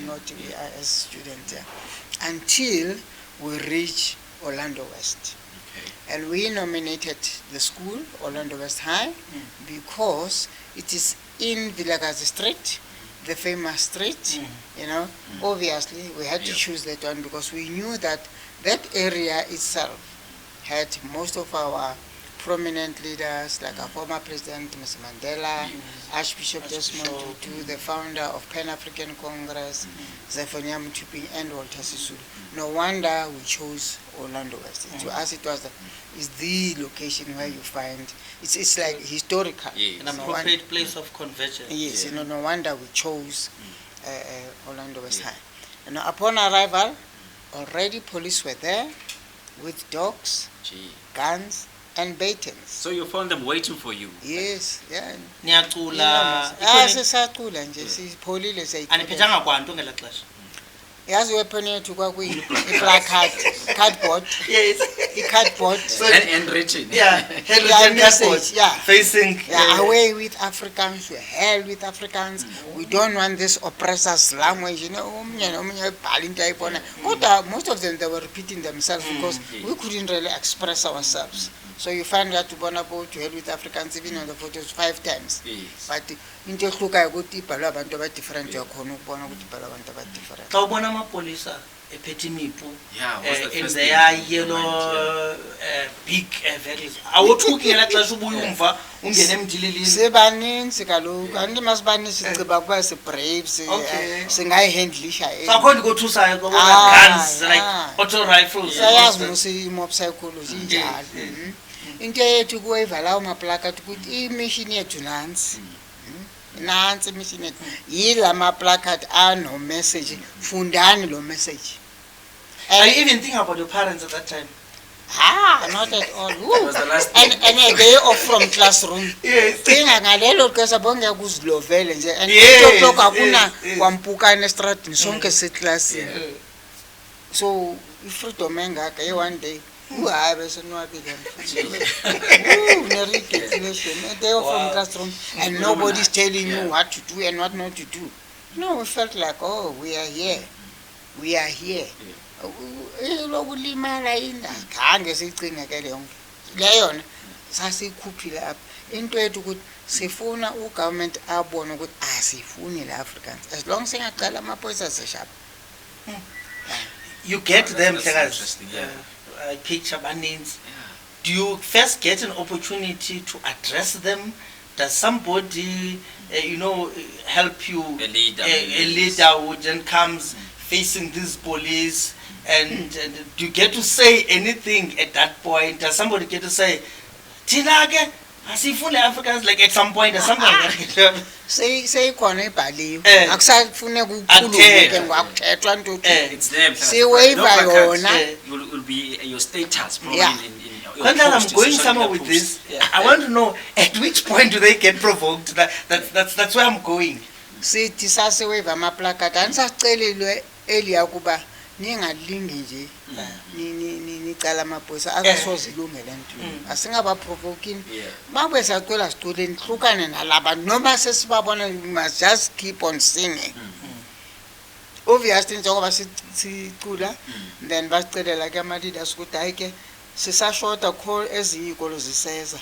not we are as students, until we reach Orlando West. And we nominated the school, Orlando West High, because it is in Vilakazi Street, the famous street, Obviously, we had to choose that one because we knew that that area itself had most of our prominent leaders, like our former president, Mr. Mandela, Archbishop Desmond Tutu, the founder of Pan-African Congress, Zephaniah Mtuping, and Walter Sisulu. No wonder we chose Orlando West. To us, it was the location where you find it's like historical. An appropriate place of convergence. Yes, no wonder we chose Orlando West High. And upon arrival, already police were there with dogs, Gee. guns, and batons. So you found them waiting for you? Yes, yeah. niyacula Sisacula nje sipholile siyayithola. aniphethanga kwanto ngela xesha. Yazi weapon yethu kwakuyini i-placard, cardboard, Yes. i-cardboard. And written. Yeah, Yeah, handwritten message, cardboard yeah. facing. Yeah, away with Africans, to hell with Africans. We don't want this oppressors language, you know. Most of them, they were repeating themselves because we couldn't really express ourselves. So you find that to Bonabo to hell with Africans even on the photos 5 times. Yes. But into Luka Guti Palabanto different, you're Bonaguti different. Xa ubona amapolisa ephethe imipu Yeah, what's the in first their thing in your yellow big vehicles awothuki ngela xesha ubuya umva ungene emndililini. Sebaninzi kaloku andimasibani siciba kuba sibrave Okay. singayihandlisha sakho ndikothusayo ngoba guns like auto rifles. sayazi musimob psychology injalo. Into yethu kuyiva lawo maplakati ukuthi imission yethu nansi imission yethu yila maplakati ano message fundani lo message. Are you even thinking about your parents at that time? Not at all. was the last and a day off from classroom. Yes. Cinga ngalelo xesha bonke kuzilovele nje and Yes, lokho akuna yes. kwampukana estradini sonke seclassini. So ifreedom engaka one day hayi bese nwabile a day off from classroom and nobody's telling you what to do and what not to do. No, we felt like, oh, we are here. Lokulimala indaba khange sicinge ke leyo leyona sasikhuphile apha into yethu ukuthi sifuna ugovernment abone ukuthi asifuni la Africans as long singaqala amaphoyisa seshapa. You get them, That's Hlekazi. interesting, yeah. Picture baninzi. Do you first get an opportunity to address them? Does somebody, help you? A leader. A leader who then comes facing these police, and do you get to say anything at that point? Does somebody get to say, Tinage, asifuni Africans, like at some point, or something like that? seyikhona ibhaliwe Eh. akusafuneka ukukhulume ke ngakuthethwa ntuthu It's them. siwaiva No placards. yona. Will be your status probably Yeah. in your Kwanzaa I'm post, going social somewhere media with post. this. I want to know at which point do they get provoked? That's where I'm going. sithi sasiwaiva amaplakati anisacelelwe eliya kuba ningalingi nje nicala amaphoyisa akasoze ilungele nto asingabaprovokini Yeah. babuye sacela siculeni hlukane nalaba noma sesibabona we must just keep on singing. Obviously njengoba sicula then basicelela ke ama-leaders ukuthi hayi ke sisashota kho ezinye iy'kolo ziseza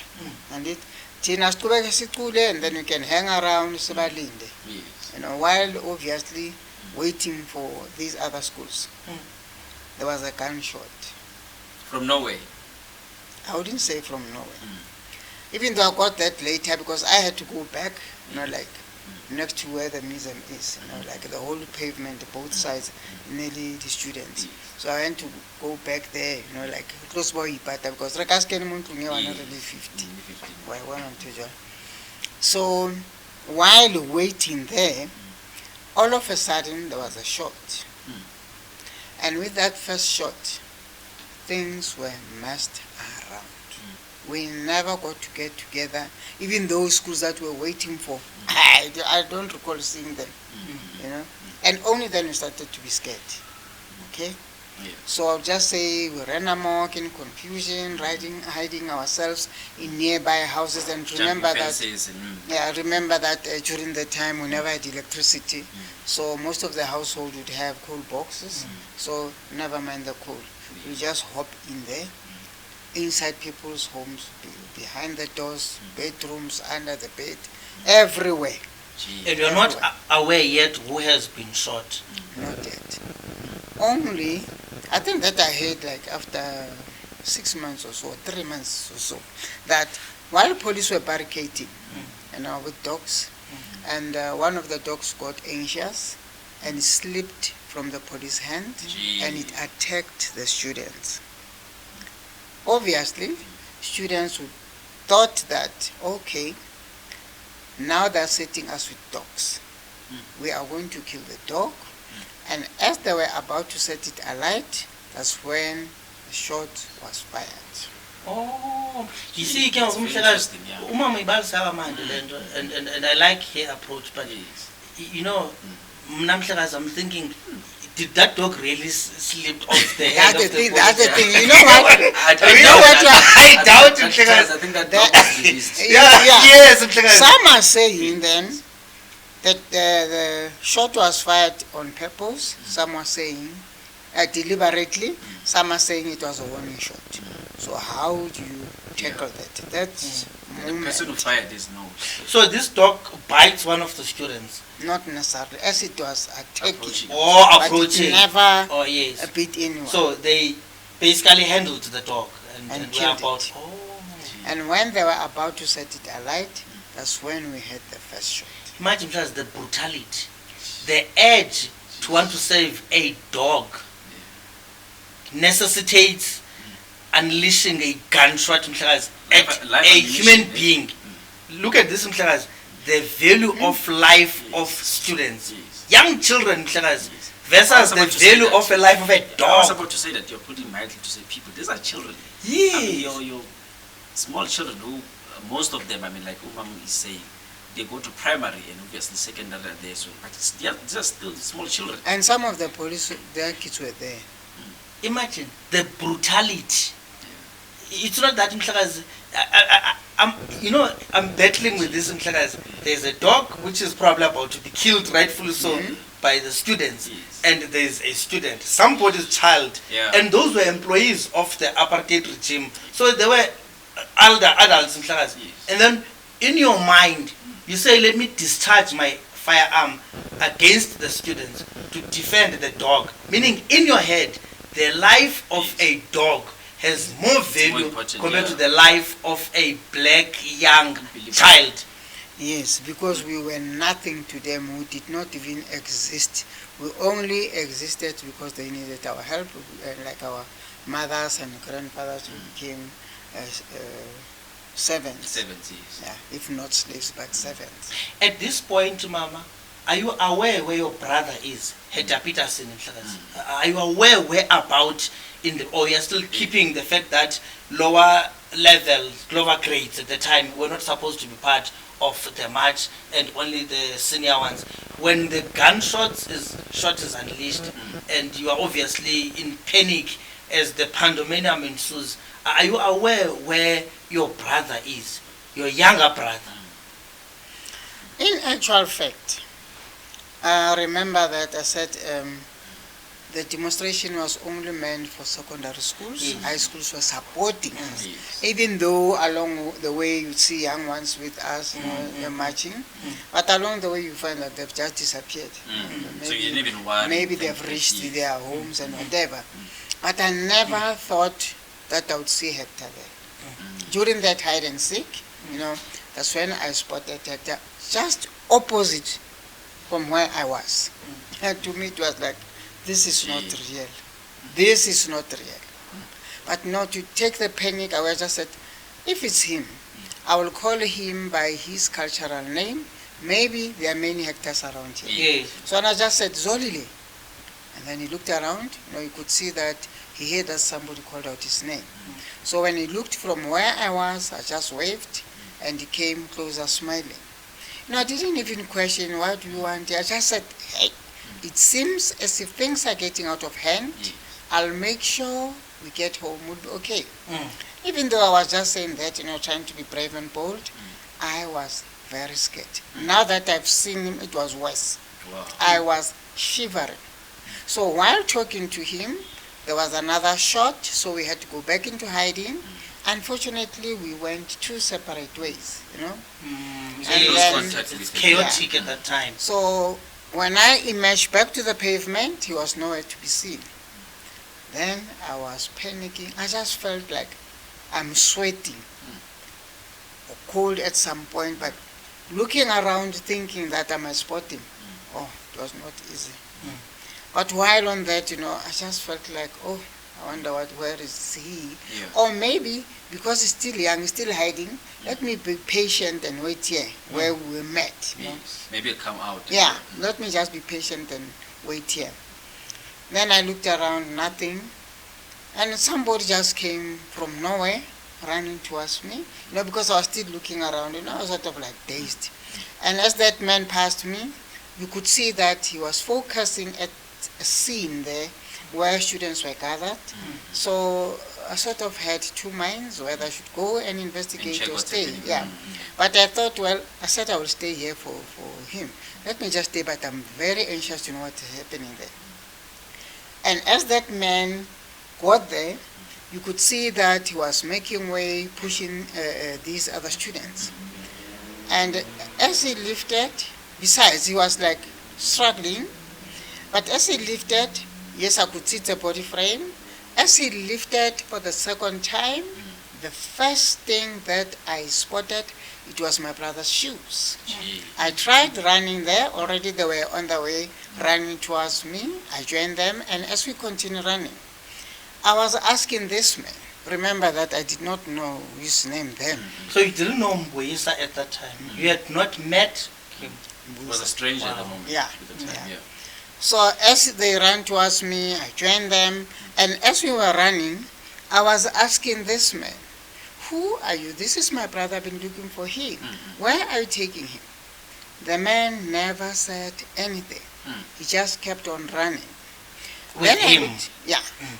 andithi thina siqhubeke sicule and then we can hang around sibalinde Yes. while obviously waiting for these other schools. There was a gunshot. From Norway. I wouldn't say from nowhere. Even though I got that later because I had to go back, like next to where the museum is, like the whole pavement, both sides, nearly the students. So I went to go back there, like close by Ipata because Rakaskeni Muntu knew another 50. Why one on two. So while waiting there, all of a sudden there was a shot. And with that first shot, things were messed around. We never got to get together. Even those schools that were waiting for, I don't recall seeing them, And only then we started to be scared. Okay? Yeah. So I'll just say we ran amok in confusion, hiding ourselves in nearby houses, and remember that during the time we never had electricity, so most of the household would have coal boxes. So never mind the coal, we just hop in there, inside people's homes, behind the doors, bedrooms, under the bed, everywhere. And you're not aware yet who has been shot? Not yet. Only, I think that I heard like after 6 months or so, 3 months or so, that while police were barricading, with dogs, and one of the dogs got anxious and slipped from the police hand, and it attacked the students. Obviously, students thought that, okay, now they're setting us with dogs. we are going to kill the dog. And as they were about to set it alight, that's when the shot was fired. Oh, you see, It's very interesting, yeah. umama ibalisa manje lento, and I like her approach, but you know, mna Mhlekazi, I'm thinking, did that dog really slip off the head That's of the the thing. That's the police? thing. You know what? You know what? I doubt it, I Mhlekazi. think that That- dog was released. Yeah, yes, Mhlekazi. Some are saying then that the shot was fired on purpose. Some are saying deliberately. Some are saying it was a warning shot. So how do you tackle that? That's The person who fired this knows. So this dog bites one of the students, not necessarily as it was attacking, Approaching. or but approaching. it never Oh yes. bit anyone. So they basically handled the dog and were killed about. it. Oh. And when they were about to set it alight, that's when we had the first shot. Imagine just the brutality, the urge to want to save a dog necessitates unleashing a gunshot Mhlekazi, at Life a ammunition, human eh? being. Look at this Mhlekazi, the value of life of students, Yes. young children Mhlekazi, I was versus the about to say value that. of a life of a I was dog. about to say that you're putting mildly to say people. These are children. I mean, Yes. your small children who, most of them, I mean, like Umam is saying, they go to primary and obviously secondary are there. So, but it's, they're still small children. And some of the police, their kids were there. Imagine the brutality. It's not that Mhlekazi, I'm battling with this Mhlekazi. There's a dog which is probably about to be killed, rightfully so, by the students. Yes. And there's a student, somebody's child. Yeah. And those were employees of the apartheid regime. So they were older adults Mhlekazi. Yes. And then in your mind, you say, let me discharge my firearm against the students to defend the dog. Meaning in your head, the life of a dog has more value important, compared yeah. to the life of a black young Unbelievable. child. Yes, because we were nothing to them. We did not even exist. We only existed because they needed our help, like our mothers and grandfathers who became servants. 70s. Yeah, if not slaves, but servants. At this point, Mama, are you aware where your brother is, Hector Peterson in Mhlekazi? Are you aware whereabout in the, or you're still keeping the fact that lower levels, lower grades at the time were not supposed to be part of the march and only the senior ones? When the shot is unleashed and you are obviously in panic as the pandemonium ensues, are you aware where your brother is, your younger brother? In actual fact, I remember that I said the demonstration was only meant for secondary schools. Yes. High schools were supporting us. Yes. Even though along the way you see young ones with us, they're marching, but along the way you find that they've just disappeared. So you didn't even worry. Maybe they've reached their homes and whatever. But I never thought that I would see Hector there. During that hide and seek, that's when I spotted Hector just opposite from where I was. And to me it was like, this is not real. This is not real. But not to take the panic, I was just said, if it's him, I will call him by his cultural name. Maybe there are many Hectors around here. Yes. So I just said, Zolile. And then he looked around, you could see that he heard that somebody called out his name. So when he looked from where I was, I just waved, and he came closer smiling. I didn't even question, what do you want? I just said, hey, it seems as if things are getting out of hand. I'll make sure we get home, we'll be okay. Even though I was just saying that, trying to be brave and bold, I was very scared. Now that I've seen him, it was worse. Wow. I was shivering. So while talking to him, there was another shot, so we had to go back into hiding. Unfortunately, we went two separate ways, So And it was then- contact it's with chaotic at that time. So when I emerged back to the pavement, he was nowhere to be seen. Then I was panicking. I just felt like I'm sweating, or cold at some point, but looking around thinking that I might spot him, it was not easy. But while on that, I just felt like, I wonder where is he? Yeah. Or maybe because he's still young, he's still hiding, let me be patient and wait here where we met. You know? Yes. Maybe it'll come out. Yeah, let me just be patient and wait here. Then I looked around, nothing. And somebody just came from nowhere, running towards me, because I was still looking around, I was sort of like dazed. And as that man passed me, you could see that he was focusing at a scene there where students were gathered. So I sort of had two minds, whether I should go and investigate or stay. Yeah. But I thought, I said I will stay here for him. Let me just stay, but I'm very anxious to know what is happening there. And as that man got there, you could see that he was making way, pushing these other students. And as he lifted, besides, he was like struggling, but as he lifted, yes, I could see the body frame. As he lifted for the second time, the first thing that I spotted, it was my brother's shoes. I tried running there. Already they were on the way, running towards me. I joined them, and as we continued running, I was asking this man. Remember that I did not know his name then. So you didn't know Mbuisa at that time? You had not met him? He was a stranger at the moment. Yeah. At the time, Yeah. So as they ran towards me, I joined them, and as we were running, I was asking this man, who are you? This is my brother, I've been looking for him. Where are you taking him? The man never said anything. He just kept on running. With him?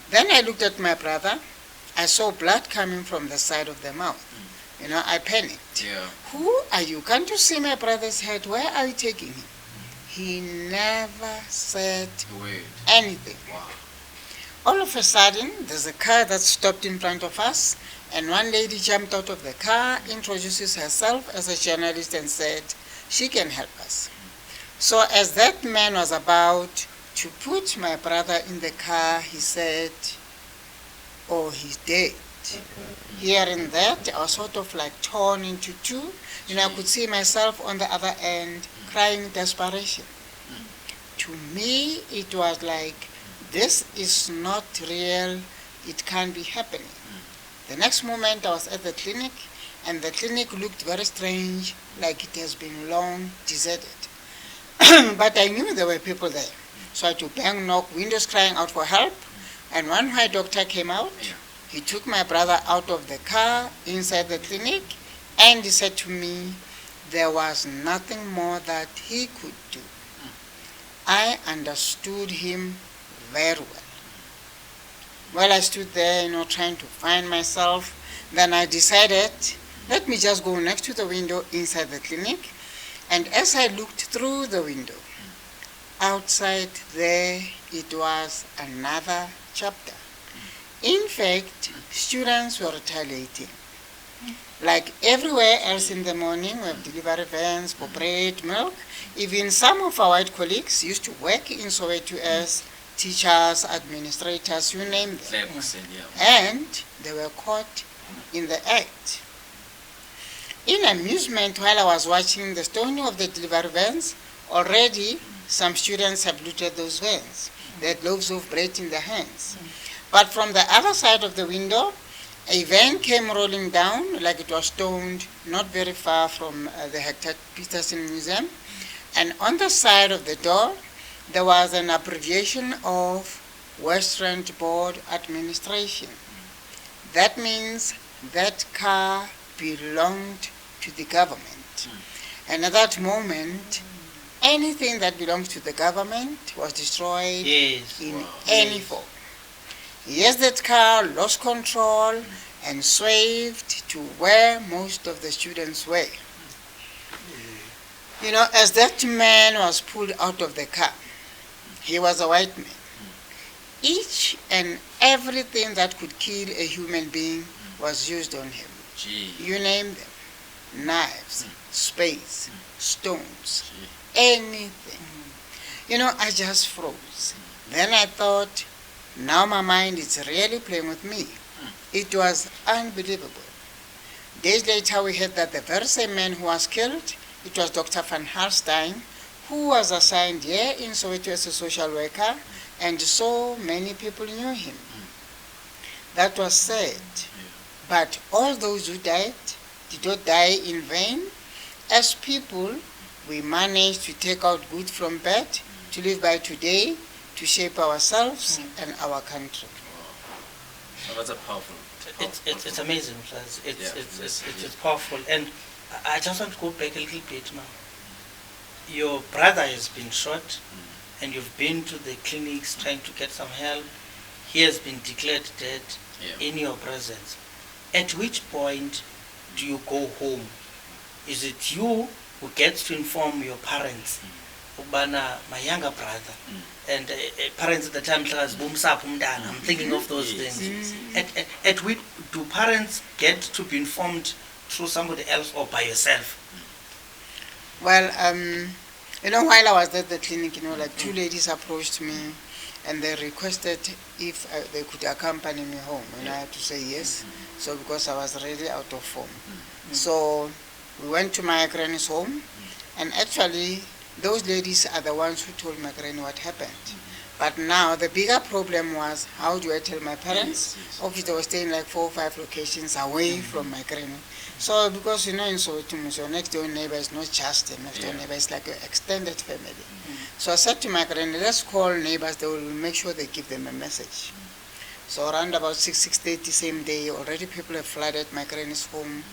Then I looked at my brother. I saw blood coming from the side of the mouth. I panicked. Yeah. Who are you? Can't you see my brother's head? Where are you taking him? He never said Wait. anything. Wow. All of a sudden, there's a car that stopped in front of us, and one lady jumped out of the car, introduces herself as a journalist, and said she can help us. So as that man was about to put my brother in the car, he said, oh, he's dead. Hearing that, I was sort of like torn into two. I could see myself on the other end crying desperation. To me, it was like, this is not real, it can't be happening. The next moment I was at the clinic, and the clinic looked very strange, like it has been long deserted. But I knew there were people there. So I had to bang, knock, windows crying out for help, and one white doctor came out. He took my brother out of the car inside the clinic, and he said to me, there was nothing more that he could do. I understood him very well. While I stood there, trying to find myself, then I decided, let me just go next to the window inside the clinic. And as I looked through the window, outside there, it was another chapter. In fact, students were retaliating. Like everywhere else in the morning, we have delivery vans for bread, milk. Even some of our white colleagues used to work in Soweto as teachers, administrators, you name them. And they were caught in the act. In amusement, while I was watching the stoning of the delivery vans, already some students have looted those vans. They had loaves of bread in their hands. But from the other side of the window, a van came rolling down, like it was stoned, not very far from the Hector Peterson Museum. And on the side of the door, there was an abbreviation of Western Board Administration. That means that car belonged to the government. And at that moment, anything that belongs to the government was destroyed in any form. Yes, that car lost control and swerved to where most of the students were. As that man was pulled out of the car, he was a white man. Each and everything that could kill a human being was used on him. You name them. Knives, spades, stones, anything. I just froze. Then I thought, now my mind is really playing with me. It was unbelievable. Days later, we heard that the very same man who was killed, it was Dr. Van Halstein, who was assigned here in Soweto as a social worker, and so many people knew him. That was sad. But all those who died did not die in vain. As people, we managed to take out good from bad, to live by today, to shape ourselves and our country. So that's a powerful. It's amazing. It's powerful. And I just want to go back a little bit now. Your brother has been shot, and you've been to the clinics trying to get some help. He has been declared dead in your presence. At which point do you go home? Is it you who gets to inform your parents? Ubana, my younger brother, and parents at the time, I'm thinking of those things. At which do parents get to be informed through somebody else or by yourself? Well, while I was at the clinic, like 2 ladies approached me and they requested if they could accompany me home. And I had to say yes. So because I was really out of form. So we went to my granny's home, and actually those ladies are the ones who told my granny what happened. But now the bigger problem was, how do I tell my parents? Obviously they were staying like 4 or 5 locations away from my granny. So because in Soweto, so next door neighbor is not just a next door neighbor, it's like an extended family. So I said to my granny, let's call neighbors, they will make sure they give them a message. So around about 6:30 same day, already people have flooded my granny's home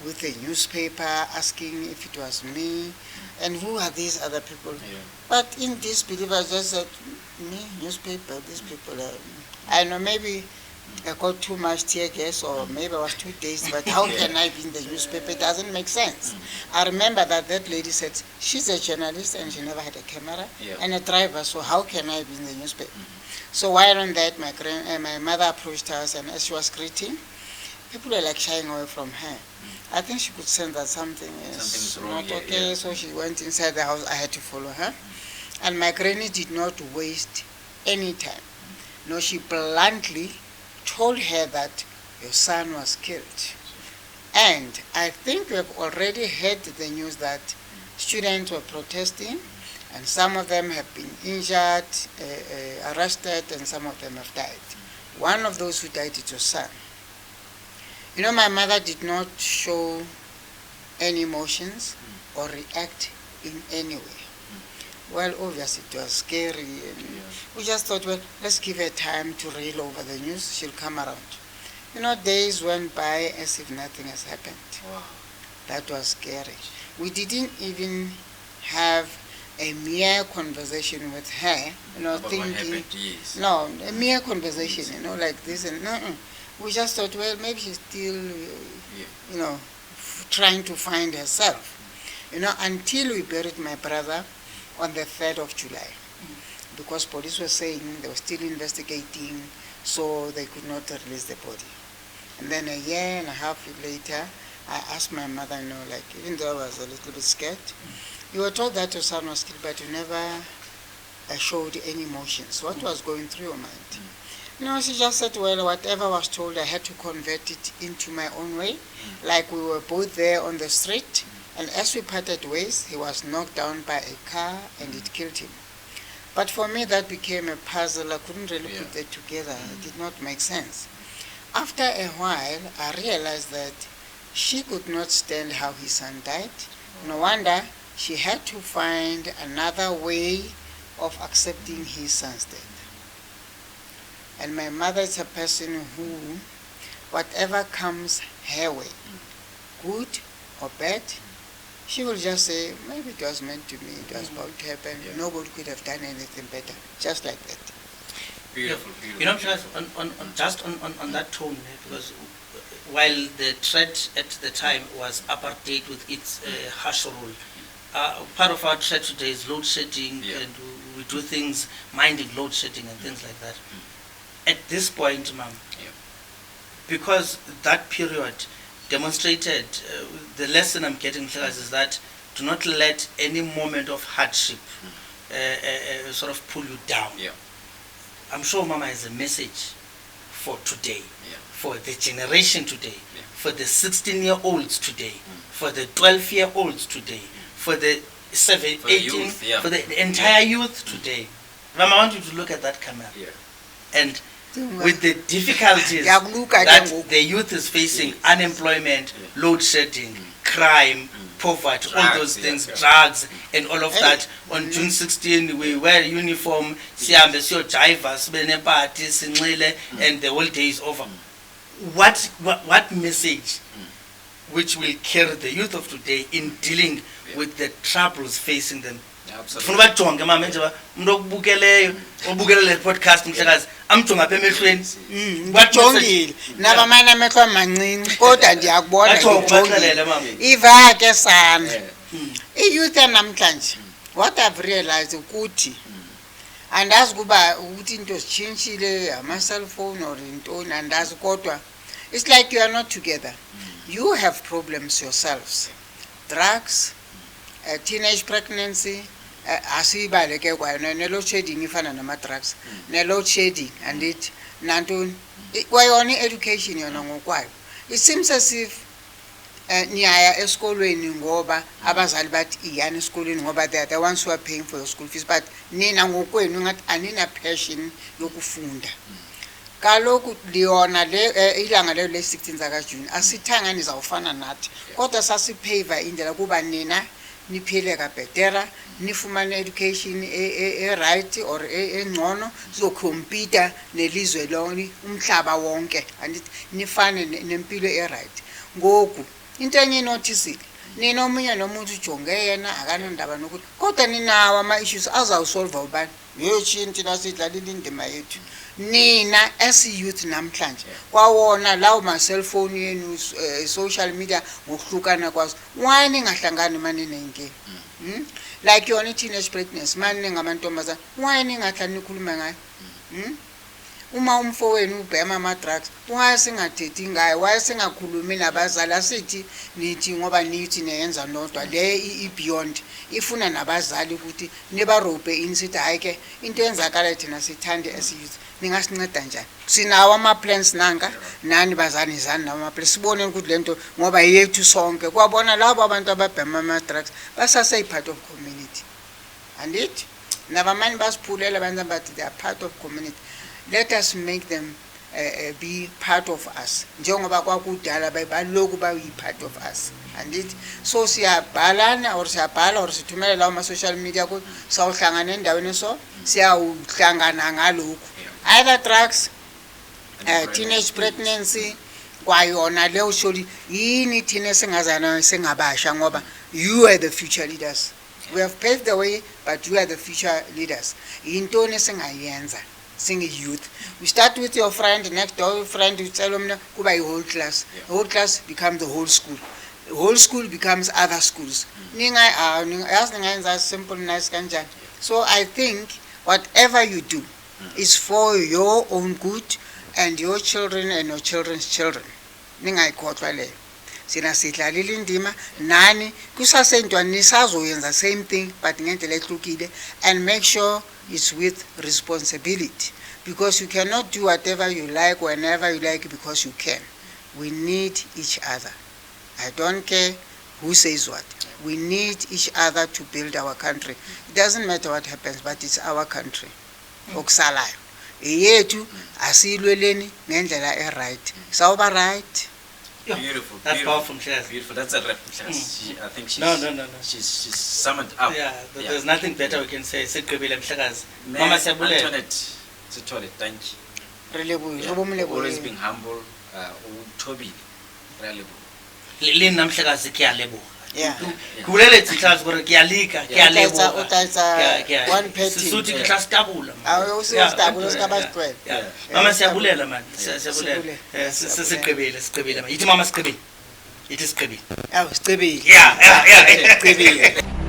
with a newspaper asking if it was me and who are these other people. But in disbelief, I just said, me, newspaper, these people, I know maybe I got too much tear gas or maybe I was too dazed, but how can I be in the newspaper? It doesn't make sense. I remember that lady said she's a journalist and she never had a camera and a driver, so how can I be in the newspaper? So while on that, my mother approached us, and as she was greeting, people were like shying away from her. I think she could sense that something is not okay, so she went inside the house. I had to follow her. And my granny did not waste any time. No, she bluntly told her that your son was killed. And I think we have already heard the news that students were protesting, and some of them have been injured, arrested, and some of them have died. One of those who died is your son. My mother did not show any emotions or react in any way. Well, obviously it was scary, and we just thought, well, let's give her time to reel over the news, she'll come around. Days went by as if nothing has happened. Wow. That was scary. We didn't even have a mere conversation with her, thinking, no, a mere conversation, like this, and we just thought, well, maybe she's still, trying to find herself, until we buried my brother on the 3rd of July, because police were saying they were still investigating, so they could not release the body. And then a year and a half later, I asked my mother, even though I was a little bit scared, you were told that your son was killed, but you never showed any emotions. What was going through your mind? She just said, well, whatever was told, I had to convert it into my own way. Like we were both there on the street, and as we parted ways, he was knocked down by a car and it killed him. But for me, that became a puzzle. I couldn't really put that together. It did not make sense. After a while, I realized that she could not stand how his son died. No wonder she had to find another way of accepting his son's death. And my mother is a person who, whatever comes her way, good or bad, she will just say, maybe it was meant to be, it was bound to happen, nobody could have done anything better, just like that. Beautiful. Just on that tone, because while the threat at the time was apartheid with its harsh rule, part of our threat today is load shedding, and we do things minding load shedding and things like that. At this point, ma'am, because that period demonstrated, the lesson I'm getting here is that do not let any moment of hardship sort of pull you down. I'm sure Mama has a message for today, for the generation today, for the 16-year-olds today, for the 12-year-olds today, for the 18, for the entire youth today. Mama, I want you to look at that camera and with the difficulties Ngiyakuluka ke that ngoku. the youth is facing, unemployment, load shedding, crime, poverty, all Drugs, those things, yeah. drugs, and all of that. On June 16, we wear uniform, sihambe siyojiva, sibe nepati, sinxile, and the whole day is over. What message which will carry the youth of today in dealing with the troubles facing them? Funa bajonge mama nje umuntu okubukeleyo obukele le podcast mhlekazi amjonga apha emehlweni Bajongile nabamanye amehlo amancinci kodwa ndiyakubona baxelele mama. iva ke sana i-youth namhlanje what I've realized ukuthi andazi kuba ukuthi into zitshintshile ama-cellphone or intoni andazi kodwa it's like you are not together. You have problems yourselves. Drugs, teenage pregnancy, asibaleke kwayo ne-load shedding ifana nama-drugs ne-load shedding and it nantoni kwayona i-education yona ngokwayo. It seems as if niyaya esikolweni ngoba abazali bathi iyani esikolweni ngoba they are the ones who are paying for your school fees, but nina ngokwenu ngathi anina passion yokufunda. Kaloku liyona le ilanga lelo le-16 zakaJune asithanga nizawufana nathi kodwa sasiphaver indlela kuba nina niphileka bhetera nifumane education right or engcono sizokhompyuta nelizwe lonke umhlaba wonke andithi nifane nempilo right. Ngoku into enye inotisile nina omunye nomuntu ujonge yena akanandaba nokuthi kodwa ninawo ama-issues azawusolve ubani yotshini thina sidlalile indima yethu. Nina as youth namhlanje kwawona lawo ma-cellphone yenu social media ngokuhlukana kwazo why ningahlangani mani nenkinga like yona i-teenage pregnancy mani ningamantombazana why ningahlani nikhuluma ngayo uma umfowenu ubhema ama-drugs why singathethi ngayo why singakhulumi nabazali asithi nithi ngoba nithi neyenza nodwa le i-beyond ifuna nabazali ukuthi nibarobhe ini sithi hayi ke into yenzakala thina sithande as youth ningasinceda njani sinawo ama-plans nanga nani bazali zani nawo ama-plans sibone ukuthi le nto ngoba yethu sonke kwabona labo abantu ababhema ama-drugs basase-part of community andithi nabamanye basiphulela abantu abathi they are part of community. Let us make them be part of us njengoba kwakudala baloku bayi-part of us andithi so siyabhalana or siyabhala or sithumele lawo ma-social media ukuthi sawuhlangana endaweni so siyawuhlangana ngalokhu either drugs, teenage pregnancy kwayona leyo sholi yini thina singazana singabasha ngoba you are the future leaders. We have paved the way but you are the future leaders. Yintoni singayenza singi-youth? We start with your friend next door, your friend you tell them kuba yi-whole class. The whole class becomes the whole school. The whole school becomes other schools. Ningayenza simple nice kanjani. So I think whatever you do is for your own good and your children and your children's children. Ningayikhohlwa leyo. Sina sidlalile indima nani kusasentwana nisazoyenza same thing but ngendlela ehlukile and make sure it's with responsibility because you cannot do whatever you like whenever you like because you can. We need each other. I don't care who says what. We need each other to build our country. It doesn't matter what happens but it's our country. Okusalayo yethu asilweleni ngendlela e-right. Sawuba right. Beautiful. That's beautiful, powerful, Mhlekazi. Beautiful. That's a rep. I think she's. No. She's summoned up. Yeah, there's nothing better we can say. Sigqibile Mhlekazi. Man, Mama siyabulela. Antoinette Sithole, thank you. Really Always being humble. Toby, really. Lini namhlekazi kuyaleboga. Yeah. Kulele tsihlazi gore kuyalika, kuyaleboga. Uthatha one petty. Suthi ke class tabula. Awusiyostabula sikabasitwele. Mama siyabulela man. Siyabulela. Sigqibile man. Yithi mama sigqibile. Yithi sigqibile. Awu sicebile. Yeah. Sicebile.